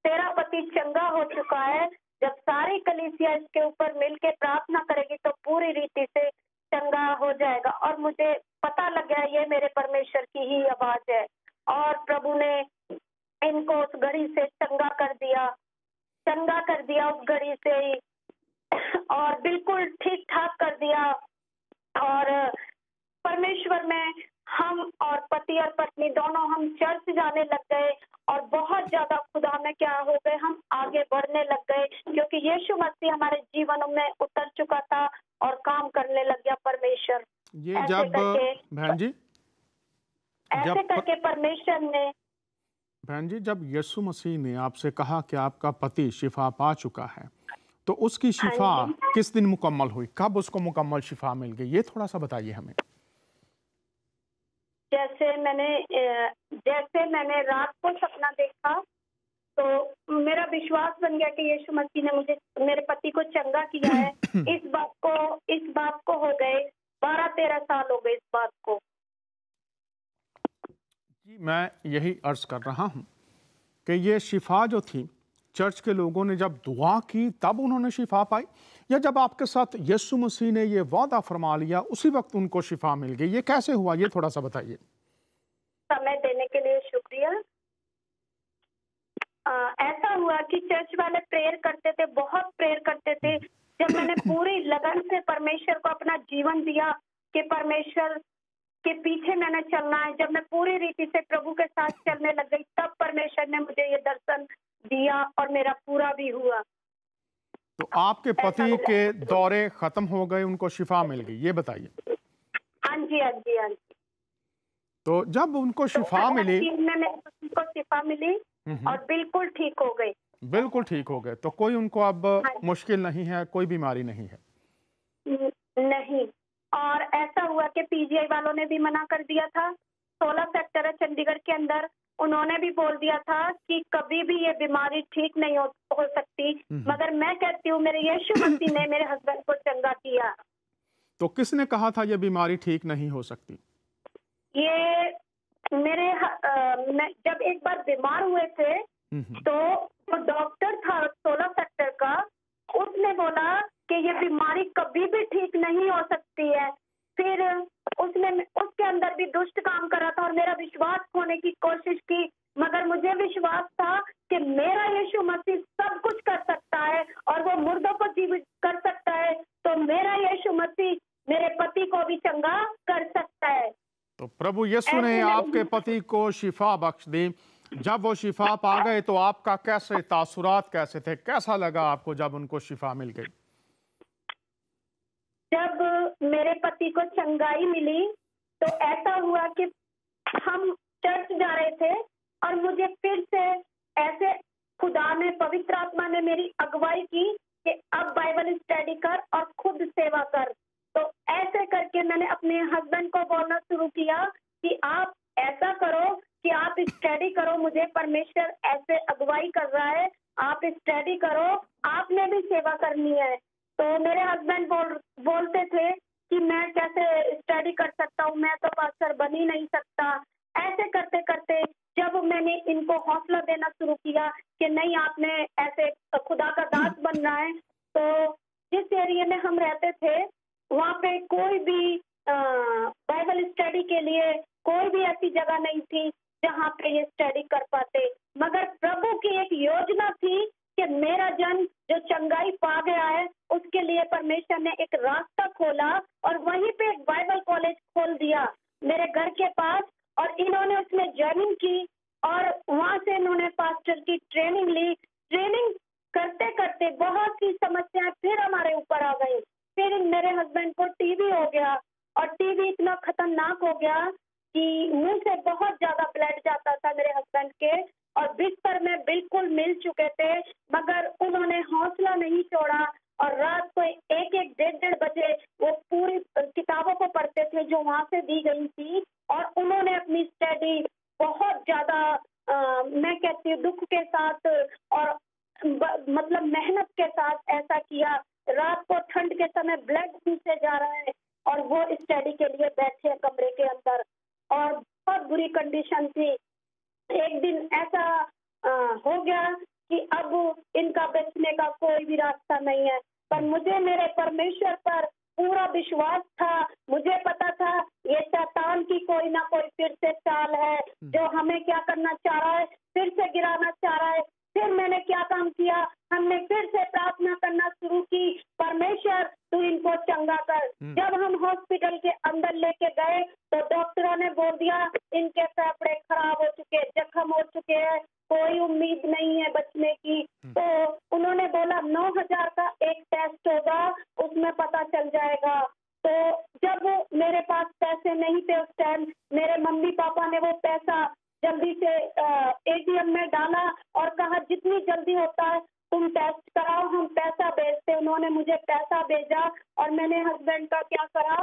तेरा पति चंगा हो चुका है। जब सारी कलीसिया इसके ऊपर मिलके प्रार्थना करेगी तो पूरी रीति से चंगा हो जाएगा। और मुझे पता लग गया ये मेरे परमेश्वर की ही आवाज है। और प्रभु ने इनको उस घड़ी से चंगा कर दिया उस घड़ी से ही, और बिल्कुल ठीक ठाक कर दिया। और परमेश्वर में हम और पति और पत्नी दोनों हम चर्च जाने लग गए, और बहुत ज्यादा खुदा में क्या हो गए, हम आगे बढ़ने लग गए, क्योंकि यीशु मसीह हमारे जीवन में उतर चुका था और काम करने लग गया परमेश्वर। ये जब बहन जी ऐसे करके परमेश्वर ने, बहन जी, जब यीशु मसीह ने आपसे कहा कि आपका पति शिफा पा चुका है, तो उसकी शिफा किस दिन मुकम्मल हुई, कब उसको मुकम्मल शिफा मिल गई, ये थोड़ा सा बताइए हमें। जैसे मैंने रात को सपना देखा, तो मेरा विश्वास बन गया कि यीशु मसीह ने मेरे पति को चंगा किया है। इस बात को हो गए 12-13 साल हो गए इस बात को। जी, मैं यही अर्ज कर रहा हूं कि ये शिफा जो थी, चर्च के लोगों ने जब दुआ की तब उन्होंने शिफा पाई, या जब आपके साथ यीशु मसीह ने ये वादा फरमा लिया उसी वक्त उनको शिफा मिल गई, ये कैसे हुआ, ये थोड़ा सा बताइए। समय देने के लिए शुक्रिया। ऐसा हुआ कि चर्च वाले प्रेयर करते थे, बहुत प्रेयर करते थे। जब मैंने पूरी लगन से परमेश्वर को अपना जीवन दिया कि परमेश्वर के पीछे मैंने चलना है, जब मैं पूरी रीति से प्रभु के साथ चलने लग गई, तब परमेश्वर ने मुझे ये दर्शन दिया और मेरा पूरा भी हुआ। तो आपके पति के दौरे खत्म हो गए, उनको शिफा मिल गई, ये बताइए। हाँ जी, हाँ जी, हाँ जी। तो जब उनको शिफा मिली, मेरे पति को शिफा मिली और बिल्कुल ठीक हो गए। बिल्कुल ठीक हो गए, तो कोई उनको अब मुश्किल नहीं है, कोई बीमारी नहीं है? नहीं। और ऐसा हुआ कि पीजीआई वालों ने भी मना कर दिया था। 16 सेक्टर है चंडीगढ़ के अंदर, उन्होंने भी बोल दिया था कि कभी भी ये बीमारी ठीक नहीं हो सकती। मगर मैं कहती हूँ मेरे यीशु मसीह ने मेरे हस्बैंड को चंगा किया। तो किसने कहा था ये बीमारी ठीक नहीं हो सकती? ये जब एक बार बीमार हुए थे, तो जो डॉक्टर था 16 सेक्टर का, उसने बोला कि ये बीमारी कभी भी ठीक नहीं हो सकती है। फिर उसने उसके अंदर भी दुष्ट काम करा था और मेरा विश्वास खोने की कोशिश की, मगर मुझे विश्वास था कि मेरा यीशु मसीह सब कुछ कर सकता है और वो मुर्दों को जीवित कर सकता है, तो मेरा यीशु मसीह मेरे पति को भी चंगा कर सकता है। तो प्रभु यीशु ने आपके पति को शिफा बख्श दी। जब वो शिफा पा गए तो आपका कैसे तासुरात कैसे थे, कैसा लगा आपको जब उनको शिफा मिल गई? जब मेरे पति को चंगाई मिली तो ऐसा हुआ कि हम चर्च जा रहे थे और मुझे फिर से ऐसे खुदा ने, पवित्र आत्मा ने मेरी अगुवाई की कि अब बाइबल स्टडी कर और खुद सेवा कर। तो ऐसे करके मैंने अपने हस्बैंड को बोलना शुरू किया कि आप ऐसा करो कि आप स्टडी करो, मुझे परमेश्वर ऐसे अगुवाई कर रहा है, आप स्टडी करो, आपने भी सेवा करनी है। तो मेरे हस्बैंड बोलते थे कि मैं कैसे स्टडी कर सकता हूँ, मैं तो पास्टर बन ही नहीं सकता। ऐसे करते करते जब मैंने इनको हौसला देना शुरू किया कि नहीं, आपने ऐसे खुदा का दास बनना है, तो जिस एरिया में हम रहते थे वहाँ पे कोई भी बाइबल स्टडी के लिए कोई भी ऐसी जगह नहीं थी जहाँ पे ये स्टडी कर पाते। मगर प्रभु की एक योजना थी कि मेरा जन जो चंगाई पा गया है उसके लिए परमेश्वर ने एक रास्ता खोला और वहीं पे एक बाइबल कॉलेज खोल दिया मेरे घर के पास, और इन्होंने उसमें ज्वाइनिंग की और वहाँ से इन्होंने पास्टर की ट्रेनिंग ली। ट्रेनिंग करते करते बहुत सी समस्याएं फिर हमारे ऊपर आ गई। फिर मेरे हस्बैंड को टीबी हो गया और टीबी इतना खतरनाक हो गया कि मुंह से बहुत ज्यादा ब्लड जाता था मेरे हस्बैंड के, और बिस्तर में बिल्कुल मिल चुके थे, मगर उन्होंने हौसला नहीं छोड़ा और रात को 1-1, 1:30 बजे वो पूरी किताबों को पढ़ते थे जो वहां से दी गई थी, और उन्होंने अपनी स्टडी बहुत ज्यादा मैं कहती हूँ दुख के साथ और मतलब मेहनत के साथ ऐसा किया। रात को ठंड के समय ब्लड नीचे जा रहा है और वो स्टडी के लिए बैठे कमरे के अंदर, और बहुत बुरी कंडीशन थी। एक दिन ऐसा हो गया कि अब इनका बचने का कोई भी रास्ता नहीं है, पर मुझे मेरे परमेश्वर पर पूरा विश्वास था, मुझे पता था ये शैतान की कोई ना कोई फिर से चाल है जो हमें क्या करना चाह रहा है, फिर से गिराना चाह रहा है। फिर मैंने क्या काम किया, हमने फिर से प्रार्थना करना शुरू की, परमेश्वर तू इनको चंगा कर। जब हम हॉस्पिटल के अंदर लेके गए तो डॉक्टरों ने बोल दिया इनके फेफड़े खराब हो चुके, जख्म हो चुके हैं, कोई उम्मीद नहीं है बचने की। तो उन्होंने बोला 9,000 का एक टेस्ट होगा, उसमें पता चल जाएगा। तो जब मेरे पास पैसे नहीं थे उस टाइम, मेरे मम्मी पापा ने वो पैसा जल्दी से एटीएम में डाला और कहा जितनी जल्दी होता है तुम टेस्ट कराओ, हम पैसा भेजते। उन्होंने मुझे पैसा भेजा और मैंने हस्बैंड का क्या करा,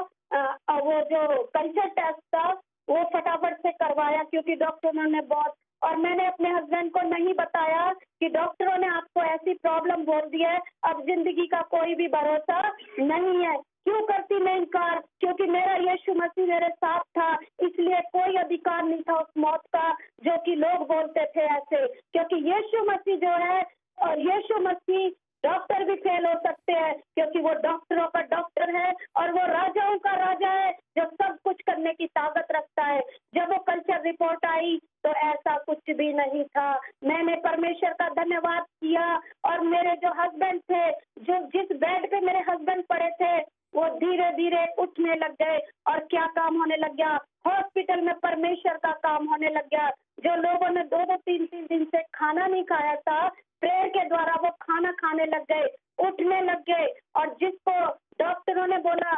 वो जो कल्चर टेस्ट था वो फटाफट से करवाया, क्योंकि डॉक्टरों ने बहुत, और मैंने अपने हस्बैंड को नहीं बताया कि डॉक्टरों ने आपको ऐसी प्रॉब्लम बोल दी है, अब जिंदगी का कोई भी भरोसा नहीं है। क्यों करती मैं इनकार, क्योंकि मेरा यीशु मसीह मेरे साथ था, इसलिए कोई अधिकार नहीं था उस मौत का जो कि लोग बोलते थे ऐसे। क्योंकि यीशु मसीह जो है, और यीशु मसीह डॉक्टर भी फेल हो सकते हैं, क्योंकि वो डॉक्टरों का डॉक्टर है और वो राजाओं का राजा है जो सब कुछ करने की ताकत रखता है। जब वो कल्चर रिपोर्ट आई तो ऐसा कुछ भी नहीं था। मैंने परमेश्वर का धन्यवाद किया और मेरे जो हस्बैंड थे, जो जिस बेड पे मेरे हस्बैंड पड़े थे, वो धीरे धीरे उठने लग गए। और क्या काम होने लग गया, हॉस्पिटल में परमेश्वर का काम होने लग गया। जो लोगों ने 2-2, 3-3 दिन से खाना नहीं खाया था, प्रेयर के द्वारा वो खाना खाने लग गए, उठने लग गए। और जिसको डॉक्टरों ने बोला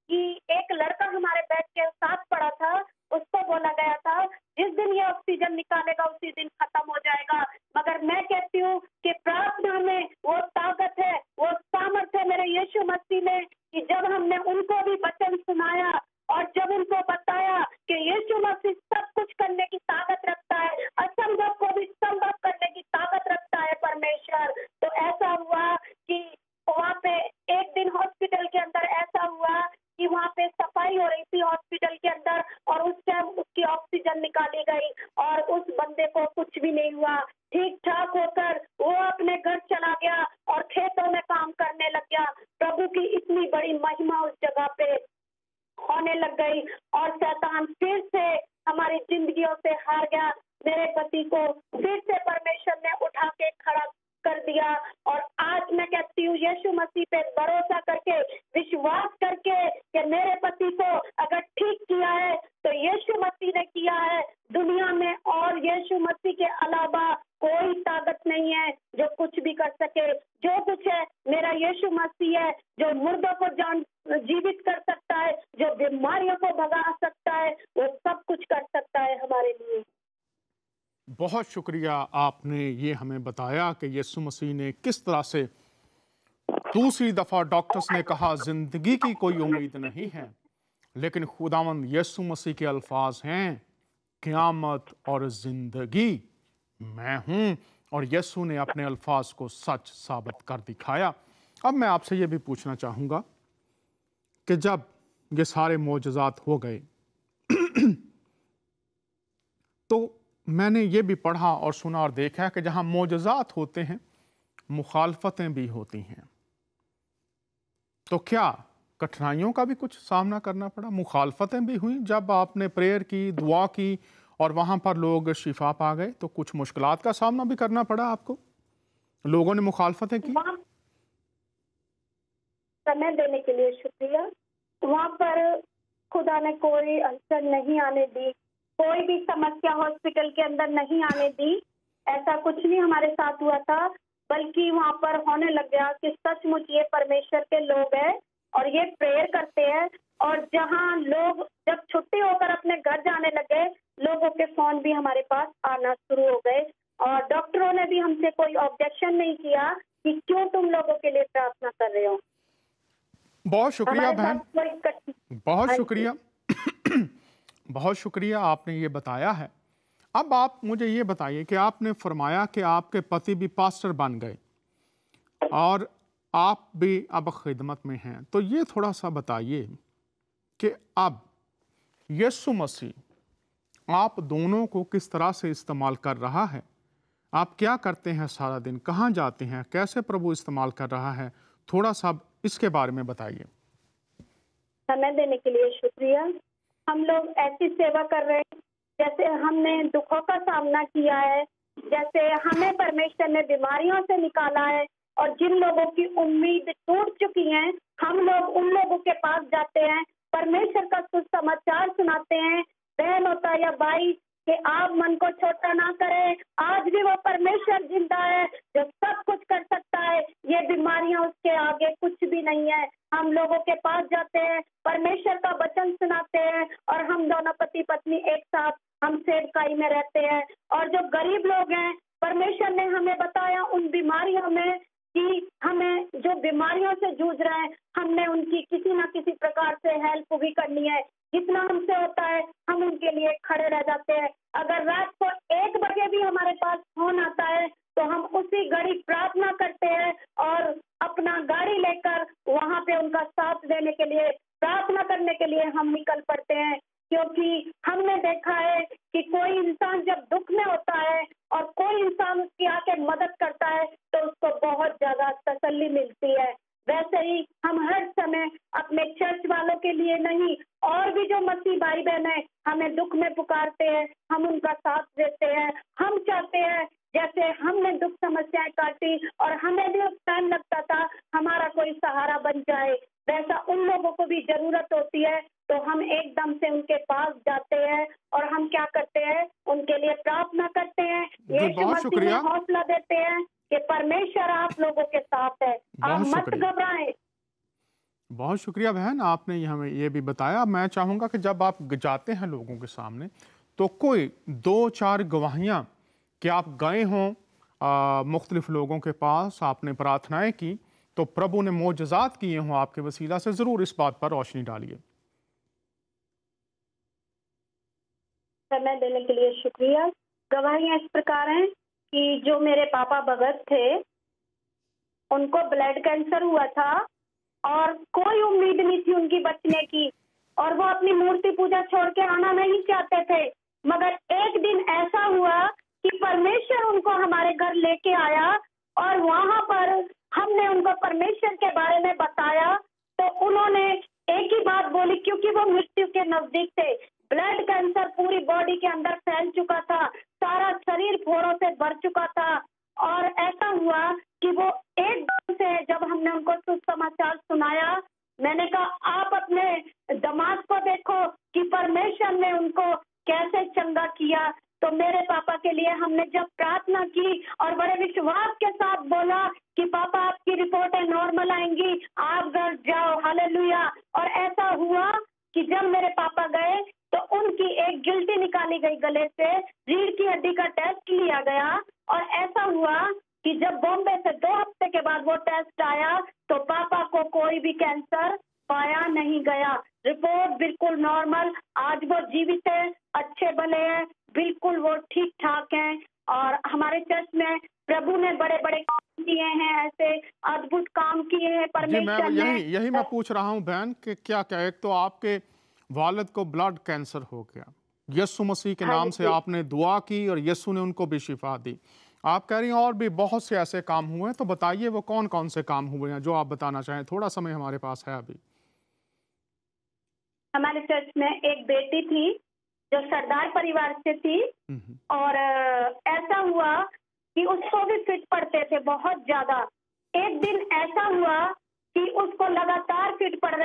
कि एक लड़का हमारे बेड के साथ पड़ा था, उसको बोला गया था जिस दिन ये ऑक्सीजन निकालेगा उसी दिन खत्म हो जाएगा। मगर मैं कहती हूँ कि प्रार्थना में वो ताकत है, वो सामर्थ है मेरे यीशु मसीह में, कि जब हमने उनको भी वचन सुनाया और जब उनको बताया कि यीशु मसीह सब कुछ करने की ताकत रखता है, असंभव को भी संभव करने की ताकत रखता है परमेश्वर, तो ऐसा हुआ कि वहाँ पे एक दिन हॉस्पिटल के अंदर ऐसा हुआ कि वहाँ पे सफाई हो रही थी हॉस्पिटल के अंदर, और उस टाइम उसकी ऑक्सीजन निकाली गई और उस बंदे को कुछ भी नहीं हुआ। ठीक ठाक होकर वो अपने घर चला गया और खेतों में काम करने लग गया। प्रभु की इतनी बड़ी महिमा उस जगह पे होने लग गई और शैतान फिर से हमारी जिंदगियों से हार गया। मेरे पति को फिर से परमेश्वर ने उठा के खड़ा कर दिया। और आज मैं कहती हूँ यीशु मसीह पे भरोसा करके, विश्वास करके कि मेरे पति को अगर ठीक किया है तो यीशु मसीह ने किया है दुनिया में, और यीशु मसीह के अलावा कोई ताकत नहीं है जो कुछ भी कर सके। जो कुछ है मेरा यीशु मसीह है, जो मुर्दों को जीवित कर सकता है, जो बीमारियों को भगा सकता है, वो सब कुछ कर सकता है हमारे लिए। बहुत शुक्रिया, आपने ये हमें बताया कि यीशु मसीह ने किस तरह से, दूसरी दफ़ा डॉक्टर्स ने कहा जिंदगी की कोई उम्मीद नहीं है, लेकिन खुदावंद यीशु मसीह के अल्फाज हैं क़यामत और ज़िंदगी मैं हूँ, और यीशु ने अपने अल्फाज को सच साबित कर दिखाया। अब मैं आपसे ये भी पूछना चाहूँगा कि जब ये सारे मोजज़ात हो गए तो मैंने ये भी पढ़ा और सुना और देखा कि जहाँ मोजज़ात होते हैं मुखालफतें भी होती हैं। तो क्या कठिनाइयों का भी कुछ सामना करना पड़ा, मुखालफतें भी हुई जब आपने प्रेयर की, दुआ की और वहाँ पर लोग शिफा पा गए? तो कुछ मुश्किलात का सामना भी करना पड़ा आपको, लोगों ने मुखालफतें की? समय देने के लिए शुक्रिया। वहाँ पर खुदा ने कोई अड़चन नहीं आने दी, कोई भी समस्या हॉस्पिटल के अंदर नहीं आने दी। ऐसा कुछ नहीं हमारे साथ हुआ था, बल्कि वहाँ पर होने लग गया कि सचमुच ये परमेश्वर के लोग हैं और ये प्रेयर करते हैं। और जहाँ लोग जब छुट्टी होकर अपने घर जाने लगे, लोगों के फोन भी हमारे पास आना शुरू हो गए और डॉक्टरों ने भी हमसे कोई ऑब्जेक्शन नहीं किया कि क्यों तुम लोगों के लिए प्रार्थना कर रहे हो। बहुत शुक्रिया बहन, बहुत हाँ शुक्रिया बहुत शुक्रिया, आपने ये बताया है। अब आप मुझे ये बताइए कि आपने फरमाया कि आपके पति भी पास्टर बन गए और आप भी अब खिदमत में हैं, तो ये थोड़ा सा बताइए कि अब यीशु मसीह आप दोनों को किस तरह से इस्तेमाल कर रहा है। आप क्या करते हैं सारा दिन, कहाँ जाते हैं, कैसे प्रभु इस्तेमाल कर रहा है, थोड़ा सा इसके बारे में बताइए। समय देने के लिए शुक्रिया। हम लोग ऐसी सेवा कर रहे हैं जैसे हमने दुखों का सामना किया है, जैसे हमें परमेश्वर ने बीमारियों से निकाला है, और जिन लोगों की उम्मीद टूट चुकी है, हम लोग उन लोगों के पास जाते हैं, परमेश्वर का सुसमाचार सुनाते हैं। बहन होता या भाई कि आप मन को छोटा ना करें, आज भी वो परमेश्वर जिंदा है जो सब कुछ कर सकता है। ये बीमारियां उसके आगे कुछ भी नहीं है। हम लोगों के पास जाते हैं, परमेश्वर का वचन सुनाते हैं, और हम दोनों पति पत्नी एक साथ हम सेवकाई में रहते हैं। और जो गरीब लोग हैं, परमेश्वर ने हमें बताया उन बीमारियों में कि हमें जो बीमारियों से जूझ रहे हैं, हमने उनकी किसी ना किसी प्रकार से हेल्प भी करनी है। जितना हमसे होता है हम उनके लिए खड़े रह जाते हैं। अगर रात को 1 बजे भी हमारे पास फोन आता है तो हम उसी घड़ी प्रार्थना करते हैं और अपना गाड़ी लेकर वहां पे उनका साथ देने के लिए, प्रार्थना करने के लिए हम निकल पड़ते हैं। क्योंकि हमने देखा है कि कोई इंसान जब दुख में होता है और कोई इंसान उसकी आके मदद करता है तो उसको बहुत ज्यादा तसल्ली मिलती है। वैसे ही हम हर समय अपने चर्च वालों के लिए नहीं, और भी जो मसीह भाई बहन है हमें दुख में पुकारते हैं, हम उनका साथ देते हैं। हम चाहते हैं जैसे हमने दुख समस्याएं काटी और हमें भी उस टाइम लगता था हमारा कोई सहारा बन जाए, वैसा उन लोगों को भी जरूरत होती है। तो हम एकदम से उनके पास जाते हैं और हम क्या करते हैं, उनके लिए प्रार्थना करते हैं, यीशु बहुत मसीह में शुक्रिया। हौसला देते हैं कि परमेश्वर आप लोगों के साथ है, आप बहुत मत शुक्रिया। घबराएं। बहुत शुक्रिया बहन, आपने ये हमें ये भी बताया। मैं चाहूँगा कि जब आप जाते हैं लोगों के सामने तो कोई 2-4 गवाहियाँ कि आप गए हों मुख्तलिफ लोगों के पास, आपने प्रार्थनाएं की, तो प्रभु ने मोजज़ात किए हों आपके वसीला से, ज़रूर इस बात पर रोशनी डालिए। समय देने के लिए शुक्रिया। गवाहियाँ इस प्रकार हैं कि जो मेरे पापा भगत थे, उनको ब्लड कैंसर हुआ था और कोई उम्मीद नहीं थी उनकी बचने की, और वो अपनी मूर्ति पूजा छोड़ के आना नहीं चाहते थे। मगर एक दिन ऐसा हुआ कि परमेश्वर उनको हमारे घर लेके आया, और वहां पर हमने उनको परमेश्वर के बारे में बताया तो उन्होंने एक ही बात बोली, क्योंकि वो मृत्यु के नजदीक थे। ब्लड कैंसर पूरी बॉडी के अंदर फैल चुका था, सारा शरीर फोड़ों से भर चुका था, और ऐसा हुआ कि वो एकदम से जब हमने उनको सुसमाचार सुनाया, मैंने कहा आप अपने दामाद को देखो कि परमेश्वर ने उनको कैसे चंगा किया। तो मेरे पापा के लिए हमने जब प्रार्थना की और बड़े विश्वास के साथ बोला कि पापा आपकी रिपोर्टें नॉर्मल आएंगी, आप घर जाओ, हालेलुया। और ऐसा हुआ कि जब मेरे पापा गए तो उनकी एक गिल्टी निकाली गई गले से, रीढ़ की हड्डी का टेस्ट लिया गया, और ऐसा हुआ कि जब बॉम्बे से 2 हफ्ते के बाद वो टेस्ट आया तो पापा को कोई भी कैंसर पाया नहीं गया, रिपोर्ट बिल्कुल नॉर्मल। आज वो जीवित है, अच्छे भले हैं, बिल्कुल वो ठीक ठाक हैं। और हमारे चर्च में प्रभु ने बड़े बड़े काम किए हैं, ऐसे अद्भुत काम किए हैं परमेश्वर ने। यही मैं पूछ रहा हूँ बहन कि क्या क्या, एक तो आपके वालिद को ब्लड कैंसर हो गया, यीशु मसीह के नाम से आपने दुआ की और यीशु ने उनको भी शिफा दी। आप कह रही हैं और भी बहुत से ऐसे काम हुए हैं, तो बताइए वो कौन कौन से काम हुए हैं जो आप बताना चाहें, थोड़ा समय हमारे पास है अभी। हमारे चर्च में एक बेटी थी जो सरदार परिवार से थी, और ऐसा हुआ कि उसको भी फिट पड़ते थे बहुत ज्यादा। एक दिन ऐसा हुआ कि उसको लगातार फिट पड़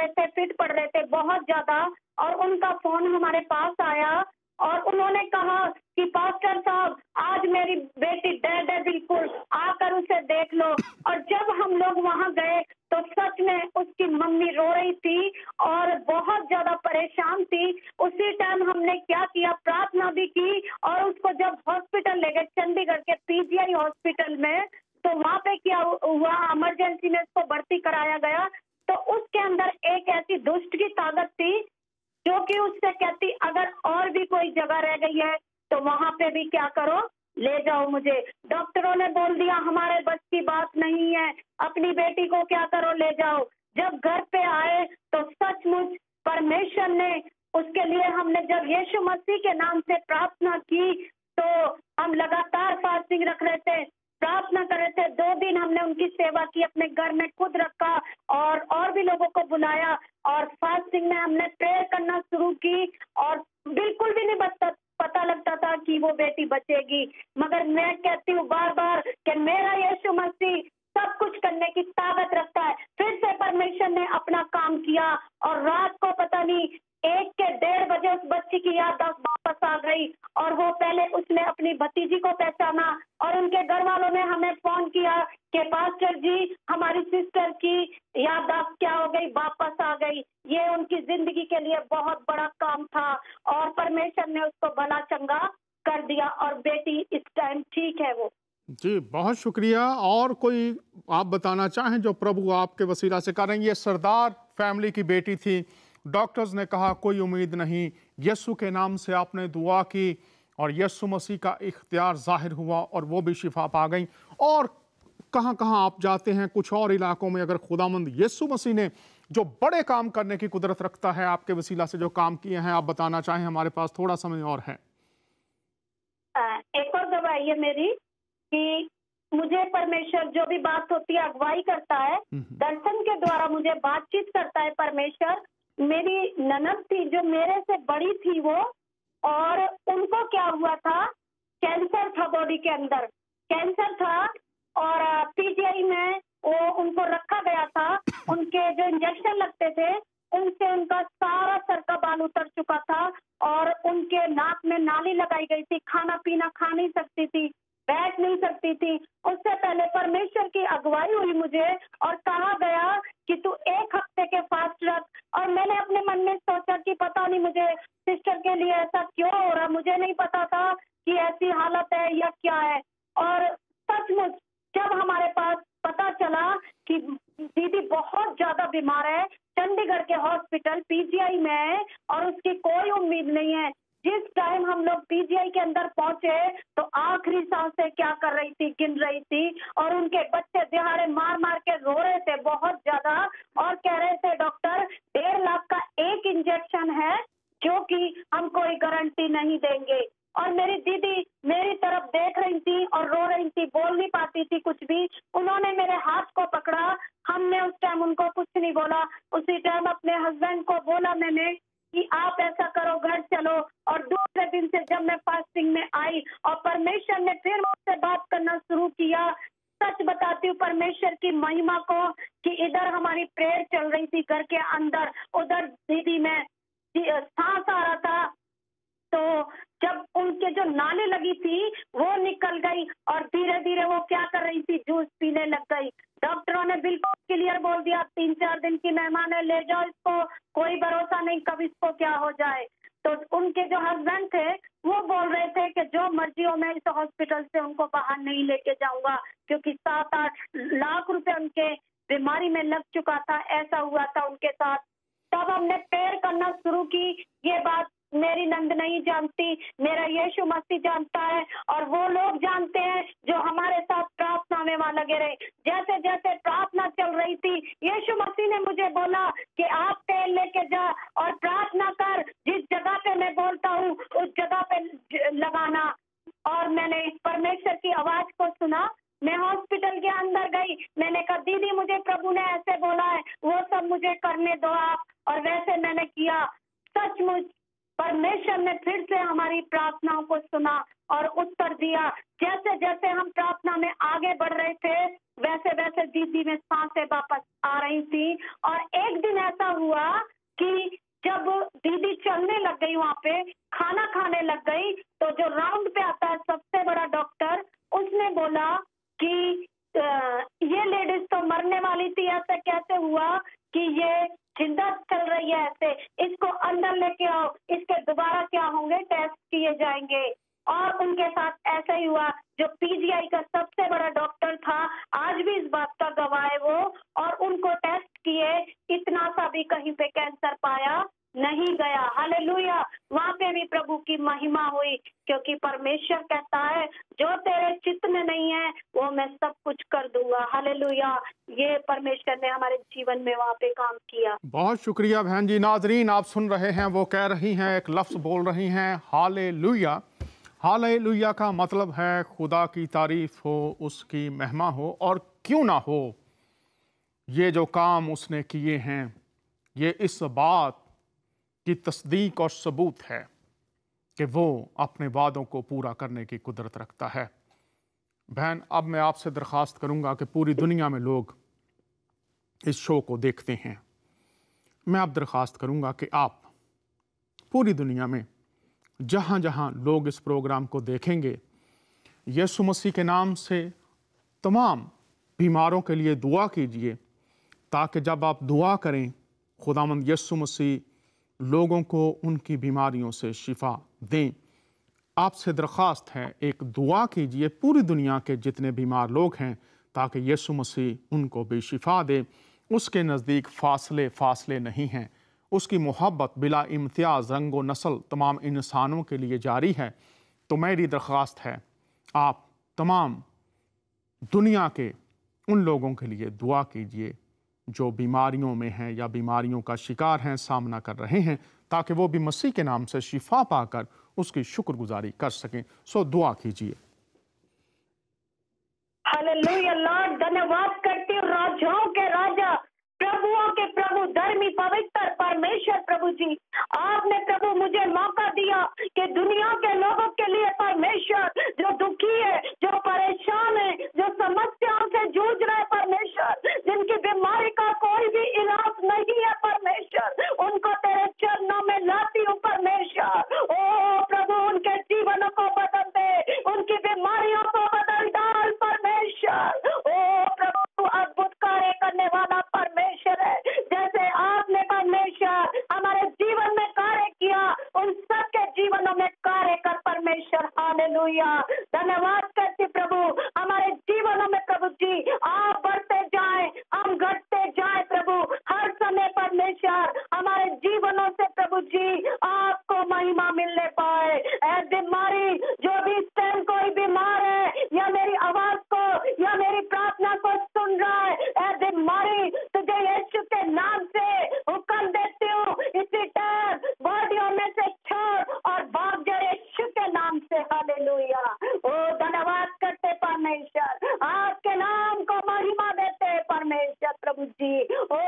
रहे थे बहुत ज्यादा, और उनका फोन हमारे पास आया और उन्होंने कहा कि पास्टर साहब आज मेरी बेटी डेड है, बिल्कुल आकर उसे देख लो। और जब हम लोग वहां गए तो सच में उसकी मम्मी रो रही थी और बहुत ज्यादा परेशान थी। उसी टाइम हमने क्या किया, प्रार्थना भी की, और उसको जब हॉस्पिटल ले गए चंडीगढ़ के पीजीआई हॉस्पिटल में, तो वहां पे क्या हुआ, इमरजेंसी में उसको भर्ती कराया गया। तो उसके अंदर एक ऐसी दुष्ट की ताकत थी जो कि उससे कहती अगर और भी कोई जगह रह गई है तो वहां पे भी क्या करो, ले जाओ मुझे। डॉक्टरों ने बोल दिया हमारे बस की बात नहीं है, अपनी बेटी को क्या करो, ले जाओ। जब घर पे आए तो सचमुच परमेश्वर ने उसके लिए, हमने जब यीशु मसीह के नाम से प्रार्थना की तो हम लगातार फास्टिंग रख रहे थे, प्रार्थना कर रहे थे। 2 दिन हमने उनकी सेवा की, अपने घर में खुद रखा और भी लोगों को बुलाया, और फास्टिंग में जाएगी। मगर मैं कहती हूँ बार बार कि मेरा यीशु मसीह सब कुछ करने की ताकत रखता है। फिर से परमेश्वर ने अपना काम किया और रात को पता नहीं 1 के 1:30 बजे उस बच्ची की याददाश्त वापस आ गई और वो पहले उसने अपनी भतीजी को पहचाना और उनके घर वालों ने हमें फोन किया कि पास्टर जी हमारी सिस्टर की याददाश्त क्या हो गई, वापस आ गई। ये उनकी जिंदगी के लिए बहुत बड़ा काम था और परमेश्वर ने उसको भला चंगा कर दिया और बेटी इस टाइम ठीक है वो। जी, बहुत शुक्रिया। और कोई आप बताना चाहें जो प्रभु आपके वसीला से कर रहे हैं? ये सरदार फैमिली की बेटी थी, डॉक्टर्स ने कहा कोई उम्मीद नहीं, यीशु के नाम से आपने दुआ की और यीशु मसीह का इख्तियार जाहिर हुआ और वो भी शिफा पा गई। और कहाँ कहाँ आप जाते हैं, कुछ और इलाकों में अगर खुदामंद यीशु मसीह ने जो बड़े काम करने की कुदरत रखता है, आपके वसीला से जो काम किए हैं, आप बताना चाहें? हमारे पास थोड़ा समय और है। एक और गवाही है मेरी कि मुझे परमेश्वर जो भी बात होती है अगुवाई करता है, दर्शन के द्वारा मुझे बातचीत करता है परमेश्वर। मेरी ननद थी जो मेरे से बड़ी थी वो, और उनको क्या हुआ था, कैंसर था बॉडी के अंदर, कैंसर था और पीजीआई में वो उनको रखा गया था। उनके जो इंजेक्शन लगते थे उनसे उनका सारा सर का बाल उतर चुका था और उनके नाक में नाली लगाई गई थी, खाना पीना खा नहीं सकती थी, बैठ नहीं सकती थी। उससे पहले परमेश्वर की अगुवाई हुई मुझे और कहा गया कि तू 1 हफ्ते के फास्ट रख। और मैंने अपने मन में सोचा कि पता नहीं मुझे सिस्टर के लिए ऐसा क्यों हो रहा, मुझे नहीं पता था कि ऐसी हालत है या क्या है। और सचमुच जब हमारे पास पता चला कि दीदी बहुत ज्यादा बीमार है, चंडीगढ़ के हॉस्पिटल पीजीआई में है और उसकी कोई उम्मीद नहीं है। जिस टाइम हम लोग पीजीआई के अंदर पहुंचे तो आखिरी सांसें क्या कर रही थी, गिन रही थी और उनके बच्चे दिहाड़े मार मार के रो रहे थे बहुत ज्यादा और कह रहे थे डॉक्टर 1.5 लाख का एक इंजेक्शन है जो कि हम कोई गारंटी नहीं देंगे। और मेरी दीदी मेरी तरफ देख रही थी और रो रही थी, बोल नहीं पाती थी कुछ भी। उन्होंने मेरे हाथ को पकड़ा, हमने उस टाइम उनको कुछ नहीं बोला। उसी टाइम अपने हस्बैंड को बोला मैंने कि आप ऐसा करो घर चलो। और दूसरे दिन से जब मैं फास्टिंग में आई और परमेश्वर ने फिर मुझसे बात करना शुरू किया, सच बताती हूँ परमेश्वर की महिमा को कि इधर हमारी प्रेयर चल रही थी घर के अंदर, उधर दीदी में सांस आ रहा था। तो जब उनके जो नाली लगी थी वो निकल गई और धीरे धीरे वो क्या कर रही थी, जूस पीने लग गई। डॉक्टरों ने बिल्कुल क्लियर बोल दिया 3-4 दिन की मेहमान है, ले जाओ इसको, कोई भरोसा नहीं कब इसको क्या हो जाए। तो उनके जो हस्बैंड थे वो बोल रहे थे कि जो मर्जी हो मैं इस हॉस्पिटल से उनको बाहर नहीं लेके जाऊंगा, क्योंकि 7-8 लाख रुपए उनके बीमारी में लग चुका था। ऐसा हुआ था उनके साथ। तब हमने प्रेयर करना शुरू की। ये बात मेरी नंद नहीं जानती, मेरा यीशु मसीह जानता है और वो लोग जानते हैं जो हमारे साथ प्रार्थना में वहां लगे रहे। जैसे जैसे प्रार्थना चल रही थी यीशु मसीह ने मुझे बोला कि आप तेल लेके जा और प्रार्थना कर, जिस जगह पे मैं बोलता हूँ उस जगह पे लगाना। और मैंने परमेश्वर की आवाज को सुना। मैं हॉस्पिटल के अंदर गई, मैंने कहा दीदी मुझे प्रभु ने ऐसे बोला है, वो सब मुझे करने दो आप। और वैसे मैंने किया। सचमुच परमेश्वर ने फिर से हमारी प्रार्थनाओं को सुना और उत्तर दिया। जैसे जैसे हम प्रार्थना में आगे बढ़ रहे थे वैसे वैसे दीदी में सांसें वापस आ रही थी। और एक दिन ऐसा हुआ कि जब दीदी चलने लग गई, वहां पे खाना खाने लग गई, तो जो राउंड पे आता है सबसे बड़ा डॉक्टर, उसने बोला कि ये लेडीज तो मरने वाली थी, ऐसा कैसे हुआ कि ये जिंदा चल रही है, ऐसे इसको अंदर लेके आओ, इसके दोबारा क्या होंगे, टेस्ट किए जाएंगे। और उनके साथ ऐसा ही हुआ। जो पीजीआई का सबसे बड़ा डॉक्टर था आज भी इस बात का गवाह है वो, और उनको टेस्ट किए, इतना सा भी कहीं पे कैंसर पाया नहीं गया। हालेलुया। वहां पे भी प्रभु की महिमा हुई, क्योंकि परमेश्वर कहता है जो तेरे चित्त में नहीं है वो मैं सब कुछ कर दूंगा। हालेलुया। ये परमेश्वर ने हमारे जीवन में वहां पे काम किया। बहुत शुक्रिया बहन जी। नाजरीन आप सुन रहे हैं, वो कह रही हैं, एक लफ्ज़ बोल रही हैं, हालेलुया। हालेलुया का मतलब है खुदा की तारीफ हो, उसकी महिमा हो, और क्यों ना हो, ये जो काम उसने किए हैं ये इस बात की तस्दीक और सबूत है कि वो अपने वादों को पूरा करने की कुदरत रखता है। बहन, अब मैं आपसे दरख्वास्त करूंगा कि पूरी दुनिया में लोग इस शो को देखते हैं। मैं अब दरख्वास्त करूंगा कि आप पूरी दुनिया में जहां जहां लोग इस प्रोग्राम को देखेंगे, यीशु मसीह के नाम से तमाम बीमारों के लिए दुआ कीजिए, ताकि जब आप दुआ करें, खुदावंद यीशु मसीह लोगों को उनकी बीमारियों से शिफा दें। आपसे दरख्वास्त है, एक दुआ कीजिए पूरी दुनिया के जितने बीमार लोग हैं, ताकि यीशु मसीह उनको भी शिफा दे। उसके नज़दीक फासले नहीं हैं। उसकी मोहब्बत बिला इम्तियाज़ रंग व नस्ल तमाम इंसानों के लिए जारी है। तो मेरी दरख्वास्त है, आप तमाम दुनिया के उन लोगों के लिए दुआ कीजिए जो बीमारियों में हैं या बीमारियों का शिकार हैं, सामना कर रहे हैं, ताकि वो भी मसीह के नाम से शिफा पाकर उसकी शुक्रगुजारी कर सकें। सो दुआ कीजिए। हालेलुया लॉर्ड, धन्यवाद करती हूँ राजाओं के राजा, प्रभुओं के प्रभु, धर्मी पवित्र परमेश्वर प्रभु जी, आपने प्रभु मुझे मौका दिया कि दुनिया के लोगों के लिए परमेश्वर, जो दुखी है, जो परेशान है, जो समस्याओं से जूझ रहे परमेश्वर, जिनकी बीमारी का कोई भी इलाज नहीं है परमेश्वर, उनको तेरे चरणों में लाती हूँ परमेश्वर। ओ प्रभु, उनके जीवनों को बदल दे, उनकी बीमारियों को बदल डाल परमेश्वर। ओ प्रभु, अद्भुत कार्य करने वाला परमेश्वर है, जैसे आपने परमेश्वर हमारे जीवन में कार्य किया, उन सबके जीवनों में कार्य कर परमेश्वर। हालेलुया, धन्यवाद करते प्रभु, हमारे जीवनों में प्रभु जी आप बढ़ते जाएं, हम घटते जाएं प्रभु, हर समय परमेश्वर हमारे जीवनों से प्रभु जी आपको महिमा मिलने पाए। ऐ बीमारी, जो भी इस टाइम कोई बीमार है या मेरी आवाज को या मेरी प्रार्थना को सुन रहा है, ऐ बीमारी, तुझे यीशु के नाम से हुक्म देती हूँ, इसी टाइम बॉडियों में से छोड़ और भाग जा यीशु के नाम से। हालेलुया, ओ धन्यवाद करते परमेश्वर, आपके नाम को महिमा देते परमेश्वर प्रभु जी। ओ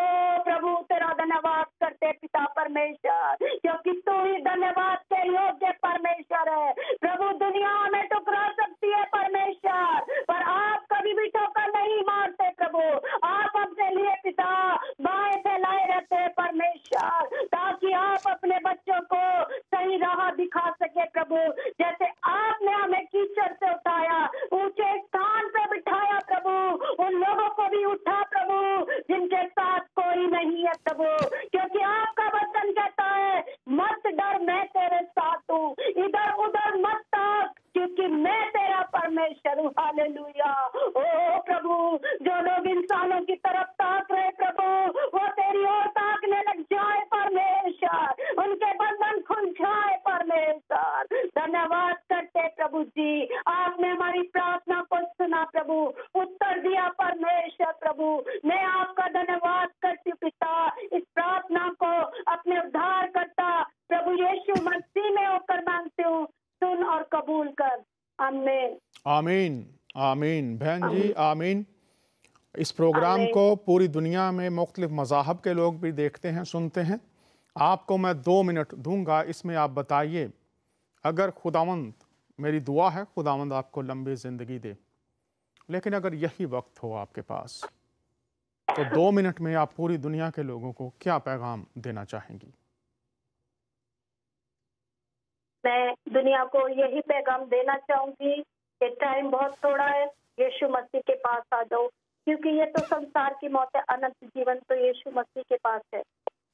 प्रभु, तेरा धन्यवाद करते पिता परमेश्वर, क्योंकि तू ही धन्यवाद के योग्य परमेश्वर है प्रभु। दुनिया में टुकरा सकती है परमेश्वर, पर आप कभी भी ठोकर नहीं मारते प्रभु। आप अपने लिए पिता बाएं फैलाए रहते हैं परमेश्वर, ताकि आप अपने बच्चों को सही राह दिखा सके प्रभु। जैसे आपने हमें कीचड़ से उठाया, ऊंचे स्थान पे बिठाया प्रभु, उन लोगों को भी उठा प्रभु जिनके साथ कोई नहीं है प्रभु, क्योंकि आपका वचन कहता है, मत डर, मैं तेरे साथ हूँ, इधर उधर मत ताक, क्योंकि मैं तेरा परमेश्वर हूँ। हालेलुया, ओ प्रभु, जो लोग इंसानों की तरफ ताक रहे प्रभु, वो तेरी ओर ताकने लग जाए परमेश्वर, उनके बंधन खुल जाए परमेश्वर। धन्यवाद करते प्रभु जी, आपने हमारी प्रार्थना को सुना प्रभु, उत्तर दिया परमेश्वर प्रभु। मैं आपका धन्यवाद करती हूँ पिता, इस प्रार्थना को अपने उद्धार करता प्रभु यीशु मसीह में होकर मांगती हूँ, सुन और कबूल कर। आमीन आमीन आमीन। बहन जी, आमीन। इस प्रोग्राम आमीन। को पूरी दुनिया में मुख्तलिफ मज़ाहब के लोग भी देखते हैं, सुनते हैं। आपको मैं 2 मिनट दूंगा, इसमें आप बताइए, अगर खुदावंद, मेरी दुआ है खुदावंद आपको लंबी ज़िंदगी दे, लेकिन अगर यही वक्त हो आपके पास, तो 2 मिनट में आप पूरी दुनिया के लोगों को क्या पैगाम देना चाहेंगी? मैं दुनिया को यही पैगाम देना चाहूंगी कि टाइम बहुत थोड़ा है, यीशु मसीह के पास आ जाओ, क्योंकि ये तो संसार की मौत है, अनंत जीवन तो यीशु मसीह के पास है।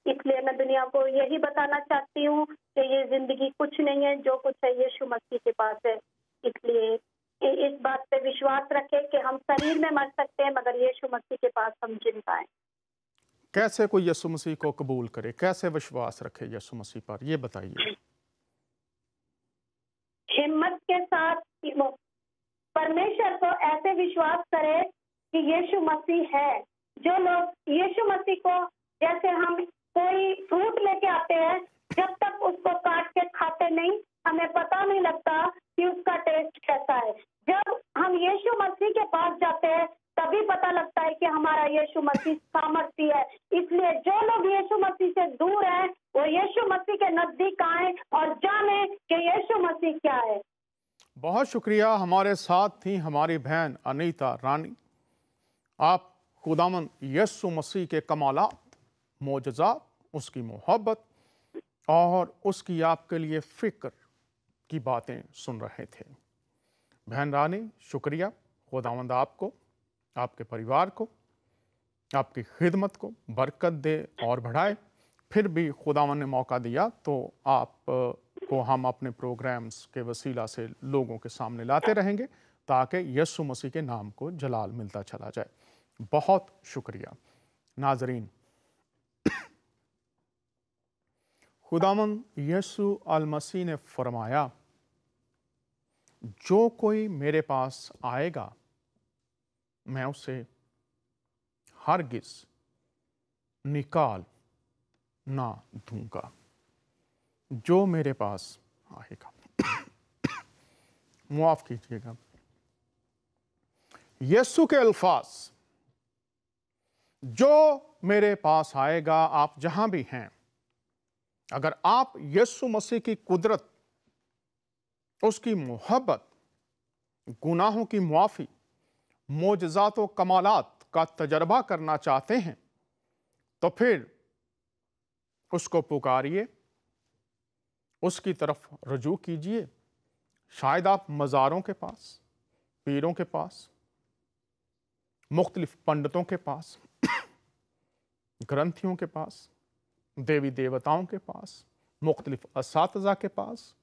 इसलिए मैं दुनिया को यही बताना चाहती हूँ कि ये जिंदगी कुछ नहीं है, जो कुछ है यीशु मसीह के पास है। इसलिए इस बात पे विश्वास रखें कि हम शरीर में मर सकते हैं, मगर यीशु मसीह के पास हम जिंदा हैं। कैसे कोई यीशु मसीह को कबूल करे, कैसे विश्वास रखे यीशु मसीह पर, ये बताइए। हिम्मत के साथ परमेश्वर को ऐसे विश्वास करे कि यीशु मसीह है। जो लोग यीशु मसीह को, जैसे हम कोई फ्रूट लेके आते हैं, जब तक उसको काट के खाते नहीं, हमें पता नहीं लगता कि उसका टेस्ट कैसा है। जब हम यीशु मसीह के पास जाते हैं, तभी पता लगता है कि हमारा यीशु मसीह सामर्थ्य है। इसलिए जो लोग यीशु मसीह से दूर हैं, वो यीशु मसीह के नजदीक आए और जाने कि यीशु बहुत शुक्रिया। हमारे साथ थी हमारी बहन अनीता रानी। आप खुदावंद यीशु मसीह के कमालात, मोजज़ात, उसकी मोहब्बत और उसकी आपके लिए फ़िक्र की बातें सुन रहे थे। बहन रानी, शुक्रिया। खुदावंद आपको, आपके परिवार को, आपकी खिदमत को बरकत दे और बढ़ाए। फिर भी खुदावंद ने मौका दिया तो आप को हम अपने प्रोग्राम्स के वसीला से लोगों के सामने लाते रहेंगे ताकि यीशु मसीह के नाम को जलाल मिलता चला जाए। बहुत शुक्रिया। नाजरीन, खुदावंद यीशु अल मसीह ने फरमाया, जो कोई मेरे पास आएगा मैं उसे हरगिज़ निकाल ना दूंगा। जो मेरे पास आएगा, मुआफ कीजिएगा, यीशु के अल्फाज, जो मेरे पास आएगा, आप जहां भी हैं, अगर आप यीशु मसीह की कुदरत, उसकी मोहब्बत, गुनाहों की मुआफ़ी, मोजज़ात व कमालात का तजर्बा करना चाहते हैं तो फिर उसको पुकारिए, उसकी तरफ रुजू कीजिए। शायद आप मज़ारों के पास, पीरों के पास, मुख्तलिफ पंडितों के पास, ग्रंथियों के पास, देवी देवताओं के पास, मुख्तलिफ असातिज़ा के पास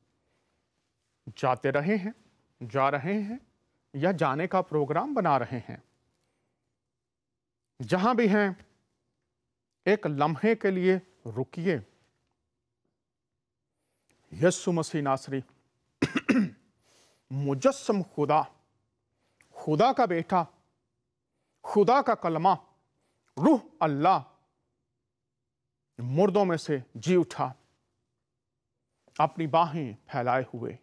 जाते रहे हैं, जा रहे हैं या जाने का प्रोग्राम बना रहे हैं। जहां भी हैं, एक लम्हे के लिए रुकिए। यीशु मसीह नासरी, मुजस्सम खुदा, खुदा का बेटा, खुदा का कलमा, रूह अल्लाह, मुर्दों में से जी उठा, अपनी बाहें फैलाए हुए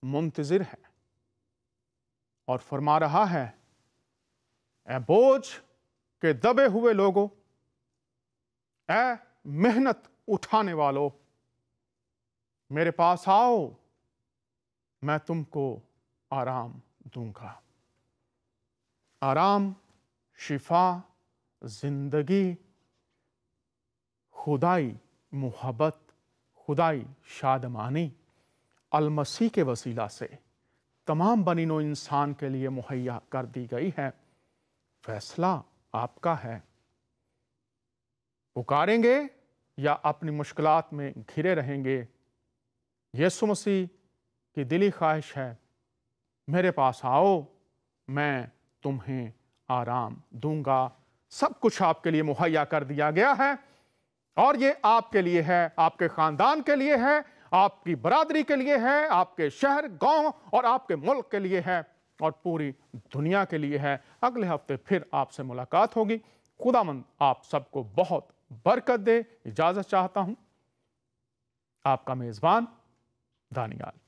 मुंतजिर है और फरमा रहा है, ए बोझ के दबे हुए लोगों, ए मेहनत उठाने वालों, मेरे पास आओ, मैं तुमको आराम दूंगा। आराम, शिफा, जिंदगी, खुदाई मोहब्बत, खुदाई शादमानी अल-मसीह के वसीला से तमाम बनीनो इंसान के लिए मुहैया कर दी गई है। फैसला आपका है। पुकारेंगे या अपनी मुश्किलात में घिरे रहेंगे। यीशु मसीह की दिली ख्वाहिश है, मेरे पास आओ, मैं तुम्हें आराम दूंगा। सब कुछ आपके लिए मुहैया कर दिया गया है और ये आपके लिए है, आपके खानदान के लिए है, आपकी बरादरी के लिए है, आपके शहर, गांव और आपके मुल्क के लिए है और पूरी दुनिया के लिए है। अगले हफ्ते फिर आपसे मुलाकात होगी। खुदावंद आप सबको बहुत बरकत दे। इजाजत चाहता हूं, आपका मेजबान दानियाल।